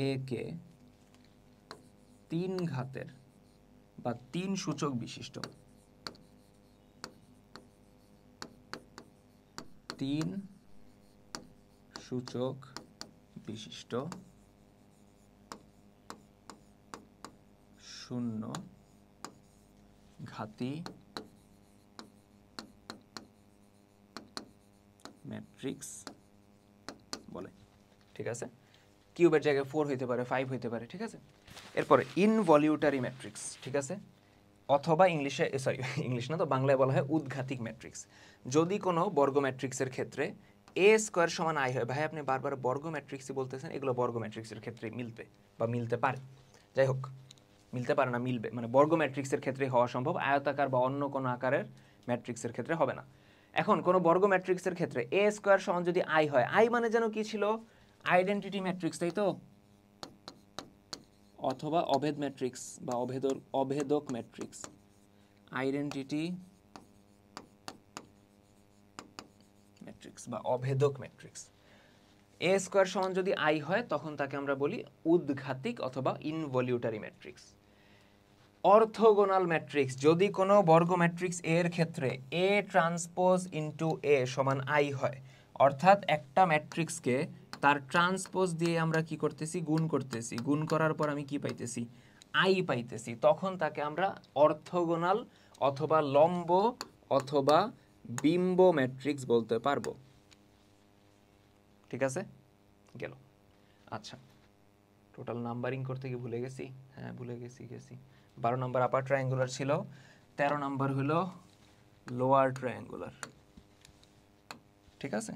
a কে 3 ঘাতের বা 3 সূচক বিশিষ্ট, 3 সূচক বিশিষ্ট শূন্য ঘাতী ম্যাট্রিক্স বলে। ঠিক আছে, কিউবের জায়গায় 4 হইতে পারে, 5 হইতে পারে। ঠিক আছে, এরপরে ইনভলিউটারি ম্যাট্রিক্স। ঠিক আছে, অথবা ইংলিশে ইংলিশ না তো বাংলায় বলা হয় উদ্ঘাতিক ম্যাট্রিক্স। যদি কোনো বর্গ ম্যাট্রিক্সের ক্ষেত্রে a স্কোয়ার সমান i হয়, ভাই আপনি বারবার বর্গ ম্যাট্রিক্সই বলতেছেন, এগুলো বর্গ ম্যাট্রিক্সের ক্ষেত্রে মিলবে বা মিলতে পারে, যাই হোক মিলতে পারে না, মিলবে, মানে বর্গ ম্যাট্রিক্সের ক্ষেত্রে হওয়া সম্ভব, আয়তাকার বা অন্য কোনো আকারের ম্যাট্রিক্সের ক্ষেত্রে হবে না। এখন কোনো বর্গ ম্যাট্রিক্সের ক্ষেত্রে a স্কোয়ার সমান যদি i হয়, i মানে যেন কি ছিল, আইডেন্টিটি ম্যাট্রিক্স, তাই তো, অথবা অভেদ ম্যাট্রিক্স বা অভেদক ম্যাট্রিক্স, আইডেন্টিটি ম্যাট্রিক্স বা অভেদক ম্যাট্রিক্স। a স্কোয়ার সমান যদি i হয় তখন তাকে আমরা বলি উদ্ঘাতিক অথবা ইনভলিউটারি ম্যাট্রিক্স। অর্থোগোনাল ম্যাট্রিক্স, যদি কোনো বর্গ ম্যাট্রিক্স এর ক্ষেত্রে a ট্রান্সপোজ ইনটু a সমান i হয়, অর্থাৎ একটা ম্যাট্রিক্সকে তার ট্রান্সপোজ দিয়ে আমরা কি করতেছি, গুণ করতেছি, গুণ করার পর আমি কি পাইতেছি, i পাইতেছি, তখন তাকে আমরা অর্থোগোনাল অথবা লম্ব অথবা বিম্ব ম্যাট্রিক্স বলতে পারবো। ঠিক আছে, গেল। আচ্ছা, টোটাল নাম্বারিং করতে কি ভুলে গেছি? হ্যাঁ ভুলে গেছি। 12 নম্বর আপার ট্রায়াঙ্গুলার ছিল, 13 নম্বর হলো লোয়ার ট্রায়াঙ্গুলার। ঠিক আছে,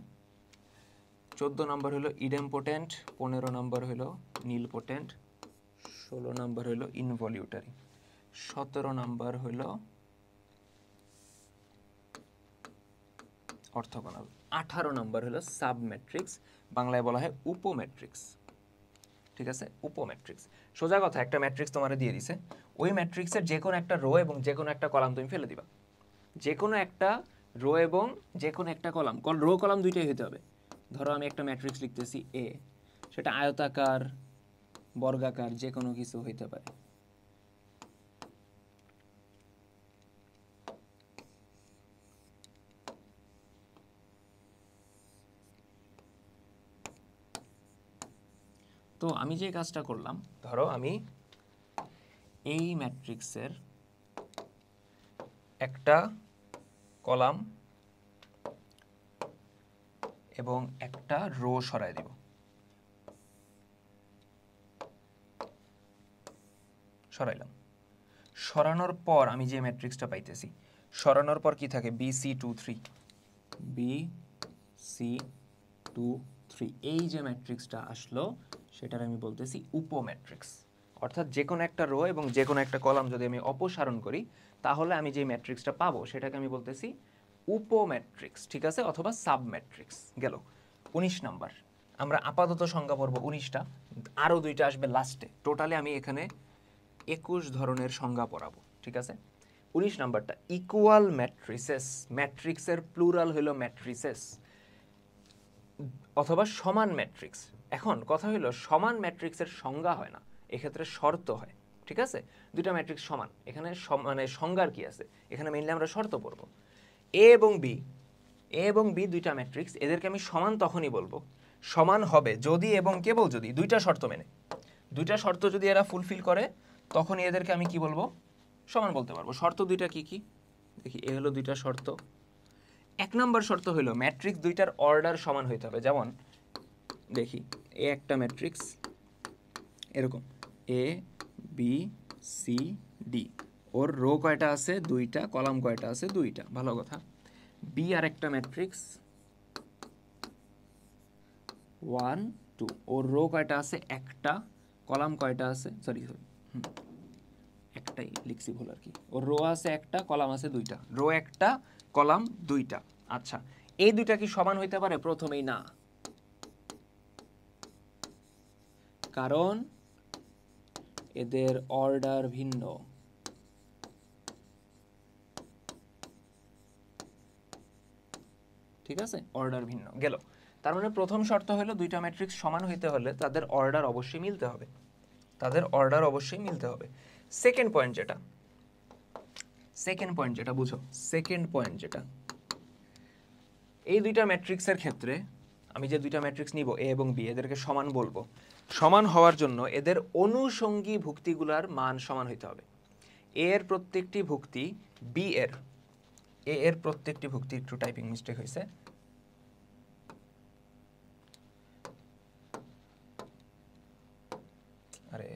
14 নম্বর হলো ইডেমপোটেন্ট, 15 নম্বর হলো নীলপোটেন্ট, 16 নম্বর হলো ইনভলিউটারি, 17 নম্বর হলো অর্থোগোনাল, 18 নম্বর হলো সাবম্যাট্রিক্স, বাংলায় বলা হয় উপম্যাট্রিক্স। ঠিক আছে, উপম্যাট্রিক্স। সোজা কথা, একটা ম্যাট্রিক্স তোমার দিয়ে দিছে, ওই ম্যাট্রিক্সের যে কোনো একটা রো এবং যে কোনো একটা কলাম তুমি ফেলে দিবা, যে কোনো একটা রো এবং যে কোনো একটা কলাম, রো কলাম দুইটাই হতে হবে। ধরো আমি একটা ম্যাট্রিক্স লিখতেছি এ, সেটা আয়তাকার বর্গাকার যে কোনো কিছু হইতে পারে। তো আমি যে কাজটা করলাম, ধরো আমি এই ম্যাট্রিক্সের একটা কলাম এবং একটা রো সরাই দিব, সরাইলাম, সরানোর পর আমি যে ম্যাট্রিক্সটা পাইতেছি, সরানোর পর কি থাকে, BC23, BC23, এই যে ম্যাট্রিক্সটা আসলো সেটার আমি বলতেছি উপম্যাট্রিক্স। অর্থাৎ যে কোনো একটা রো এবং যে কোনো একটা কলাম যদি আমি অপসারণ করি তাহলে আমি যে ম্যাট্রিক্সটা পাবো সেটাকে আমি বলতেছি উপম্যাট্রিক্স। ঠিক আছে, অথবা সাবম্যাট্রিক্স। গেল 19 নাম্বার, আমরা আপাতত সংজ্ঞা পড়বো 19টা, আরও 2টা আসবে লাস্টে। টোটালি আমি এখানে 21 ধরনের সংজ্ঞা পড়াবো। ঠিক আছে, 19 নাম্বারটা ইকুয়াল ম্যাট্রিসেস, ম্যাট্রিক্সের প্লুরাল হলো ম্যাট্রিসেস, অথবা সমান ম্যাট্রিক্স। এখন কথা হলো সমান ম্যাট্রিক্সের সংজ্ঞা হয় না, এক্ষেত্রে শর্ত হয়। ঠিক আছে, দুইটা ম্যাট্রিক্স সমান, এখানে মানে সংজ্ঞার কি আছে, এখানে মেইনলি আমরা শর্ত পড়ব। এ এবং বি এ এবং বি দুইটা ম্যাট্রিক্স, এদেরকে আমি সমান তখনই বলবো, সমান হবে যদি এবং কেবল যদি দুইটা শর্ত মেনে, দুইটা শর্ত যদি এরা ফুলফিল করে তখনই এদেরকে আমি কি বলবো, সমান বলতে পারবো। শর্ত দুইটা কি কি দেখি, এ হলো দুইটা শর্ত। এক নম্বর শর্ত হলো ম্যাট্রিক্স দুইটার অর্ডার সমান হইতে হবে। যেমন দেখি, এ একটা ম্যাট্রিক্স এরকম A B C D, or rho কয়টা আছে দুইটা, কলাম কয়টা আছে দুইটা, ভালো কথা। বি আর একটা ম্যাট্রিক্স 1 2, ওর রো কয়টা আছে একটা, কলাম কয়টা আছে, সরি একটাই লিখছি ভুল আর কি, ওর রো আছে একটা, কলাম আছে দুইটা, রো একটা কলাম দুইটা। আচ্ছা, এই দুইটা কি সমান হইতে পারে? প্রথমেই না, কারণ এদের অর্ডার ভিন্ন। ঠিক আছে, অর্ডার ভিন্ন গেল। তার মানে প্রথম শর্ত হলো দুইটা ম্যাট্রিক্স সমান হইতে হলে তাদের অর্ডার অবশ্যই মিলতে হবে, তাদের অর্ডার অবশ্যই মিলতে হবে। সেকেন্ড পয়েন্ট যেটা বুঝো, সেকেন্ড পয়েন্ট যেটা, এই দুইটা ম্যাট্রিক্সের ক্ষেত্রে আমি যে দুইটা ম্যাট্রিক্স নিব এ এবং বি, এদেরকে সমান বলবো। সমান হওয়ার জন্য এদের অনুষঙ্গী ভুক্তিগুলার মান সমান হইতে হবে। এ এর প্রত্যেকটি ভুক্তি বি এর, এ এর প্রত্যেকটি ভুক্তি, একটু টাইপিং মিস্টেক হয়েছে, আরে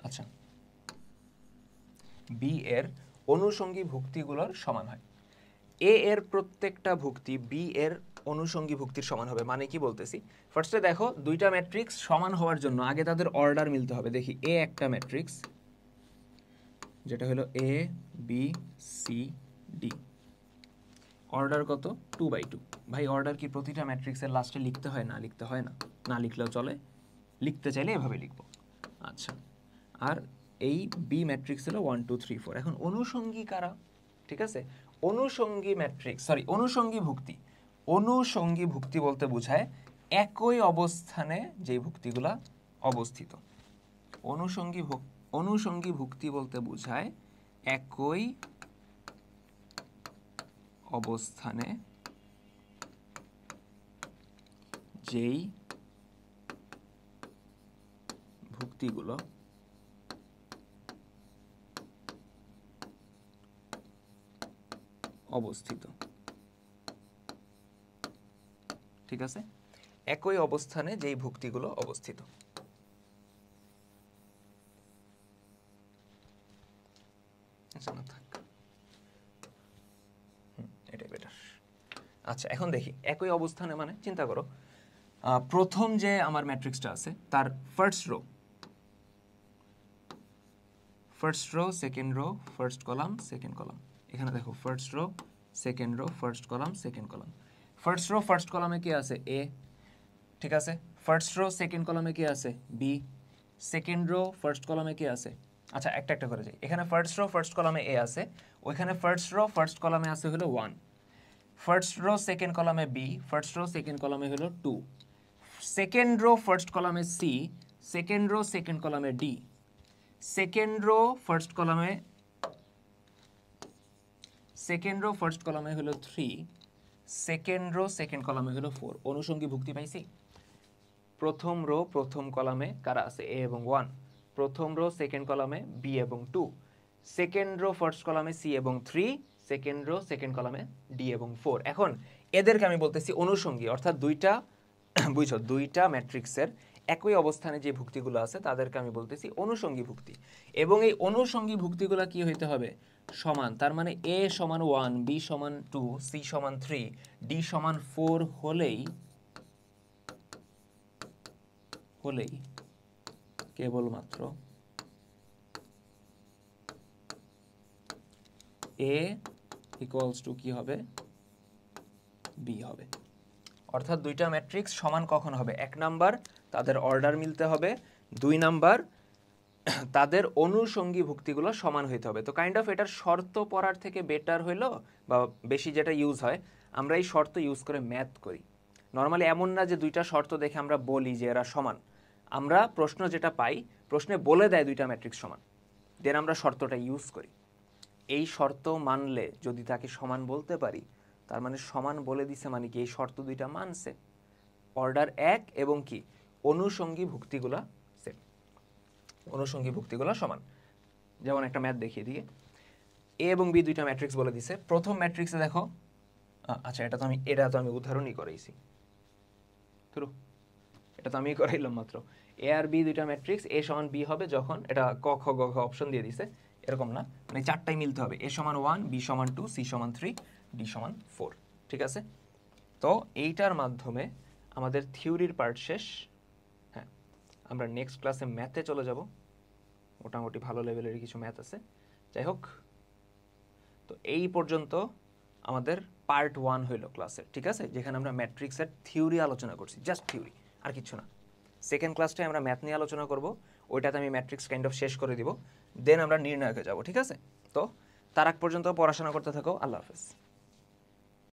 আচ্ছা, বি এর অনুষঙ্গী ভুক্তিগুলোর সমান হয়। এ এর প্রত্যেকটা ভুক্তি বি এর অনুষঙ্গী ভুক্তির সমান হবে। মানে কি বলতেছি, ফার্স্টে দেখো দুইটা ম্যাট্রিক্স সমান হওয়ার জন্য আগে তাদের অর্ডার মিলতে হবে। দেখি, এ একটা ম্যাট্রিক্স যেটা হলো এ বি সি ডি, অর্ডার কত 2/2। ভাই অর্ডার কি প্রতিটা ম্যাট্রিক্সের লাস্টে লিখতে হয়? না লিখতে হয় না, না লিখলেও চলে, লিখতে চাইলে এভাবে লিখবো। আচ্ছা, আর এই বি ম্যাট্রিক্স হলো 1 2 3 4। এখন অনুষঙ্গী কারা? ঠিক আছে, অনুষঙ্গী ম্যাট্রিক্স, সরি অনুষঙ্গী ভুক্তি, অনুষঙ্গী ভুক্তি বলতে বোঝায় একই অবস্থানে যেই ভুক্তিগুলা অবস্থিত। অনুষঙ্গী ভুক্তি বলতে বোঝায় একই অবস্থানে যেই ভুক্তিগুলো অবস্থিত। ঠিক আছে, একই অবস্থানে যেই ভুক্তিগুলো অবস্থিত। এটাই বেটার। আচ্ছা, এখন দেখি একই অবস্থানে মানে চিন্তা করো, প্রথম যে আমার ম্যাট্রিক্সটা আছে তার first row, second row, first column, second column. এখানে দেখো first row, second row, first column, second column. First row first কলামে কি আছে? এ। ঠিক আছে, ফার্স্ট রো সেকেন্ড কলামে কি আছে? বি। সেকেন্ড রো ফার্স্ট কলামে কি আছে? আচ্ছা, একটা একটা করে যাই। এখানে ফার্স্ট রো ফার্স্ট কলামে এ আছে, ওইখানে ফার্স্ট রো ফার্স্ট কলামে আছে হলো 1। ফার্স্ট রো সেকেন্ড কলামে বি, ফার্স্ট রো সেকেন্ড কলামে হলো 2। সেকেন্ড রো ফার্স্ট কলামে সি, সেকেন্ড রো সেকেন্ড কলামে ডি, সেকেন্ড রো ফার্স্ট কলামে হলো 3, সেকেন্ড রো সেকেন্ড কলামে হলো 4। অনুষঙ্গী ভুক্তি পাইছি। প্রথম রো প্রথম কলামে কারা আছে? এ এবং 1। প্রথম রো সেকেন্ড কলামে বি এবং 2, সেকেন্ড রো ফার্স্ট কলামে সি এবং 3, সেকেন্ড রো সেকেন্ড কলামে ডি এবং 4। এখন এদেরকে আমি বলতেছি অনুষঙ্গী, অর্থাৎ দুইটা বুঝছো, দুইটা ম্যাট্রিক্সের একই অবস্থানে যে ভুক্তিগুলো আছে তাদেরকে আমি বলতেছি অনুষঙ্গী ভুক্তি। এবং এই অনুষঙ্গী ভুক্তিগুলো কি হইতে হবে? সমান। তার মানে এ সমান 1, বি সমান 2, সি সমান 3, ডি সমান 4 হলেই কেবলমাত্র এ ইকুয়ালস টু কি হবে? বি হবে। অর্থাৎ দুইটা ম্যাট্রিক্স সমান কখন হবে? 1 নাম্বার তাদের অর্ডার মিলতে হবে, 2 নাম্বার তাদের অনুষঙ্গী ভুক্তিগুলো সমান হইতে হবে। তো কাইন্ড অফ এটার শর্ত পড়ার থেকে বেটার হইলো, বা বেশি যেটা ইউজ হয়, আমরা এই শর্ত ইউজ করে ম্যাথ করি। নর্মালি এমন না যে দুইটা শর্ত দেখে আমরা বলি যে এরা সমান, আমরা প্রশ্ন যেটা পাই, প্রশ্নে বলে দেয় দুইটা ম্যাট্রিক্স সমান, দেন আমরা শর্তটা ইউজ করি। এই শর্ত মানলে যদি তাকে সমান বলতে পারি, তার মানে সমান বলে দিছে, মানে কি এই শর্ত দুইটা মানছে, অর্ডার এক এবং কি অনুষঙ্গী ভুক্তিগুলা সেম, অনুষঙ্গী ভুক্তিগুলা সমান। যেমন একটা ম্যাথ দেখিয়ে দিয়ে, এ এবং বি দুইটা ম্যাট্রিক্স বলে দিছে। প্রথম ম্যাট্রিক্সে দেখো, আচ্ছা এটা তো আমি উদাহরণই করাইছি, এটা তো আমি করাইলাম মাত্র। এ আর বি দুইটা ম্যাট্রিক্স, এ সমান বি হবে যখন, এটা ক খ গ ঘ অপশন দিয়ে দিছে, এরকম না, মানে চারটাই মিলতে হবে। এ সমান 1, বি সমান 2, সি সমান 3, ডি সমান 4। ঠিক আছে, তো এইটার মাধ্যমে আমাদের থিওরির পার্ট শেষ। হ্যাঁ, আমরা নেক্সট ক্লাসে ম্যাথে চলে যাব, মোটামুটি ভালো লেভেলের কিছু ম্যাথ আছে। যাই হোক, তো এই পর্যন্ত আমাদের পার্ট 1 হইলো ক্লাসের। ঠিক আছে, যেখানে আমরা ম্যাট্রিক্সের থিওরি আলোচনা করছি, জাস্ট থিওরি, আর কিছু না। সেকেন্ড ক্লাসটায় আমরা ম্যাথ নিয়ে আলোচনা করব, ওইটাতে আমি ম্যাট্রিক্স কাইন্ড অফ শেষ করে দিব, দেন আমরা নির্ণায়কে যাব। ঠিক আছে, তো তার আগ পর্যন্ত পড়াশোনা করতে থাকো। আল্লাহ হাফেজ।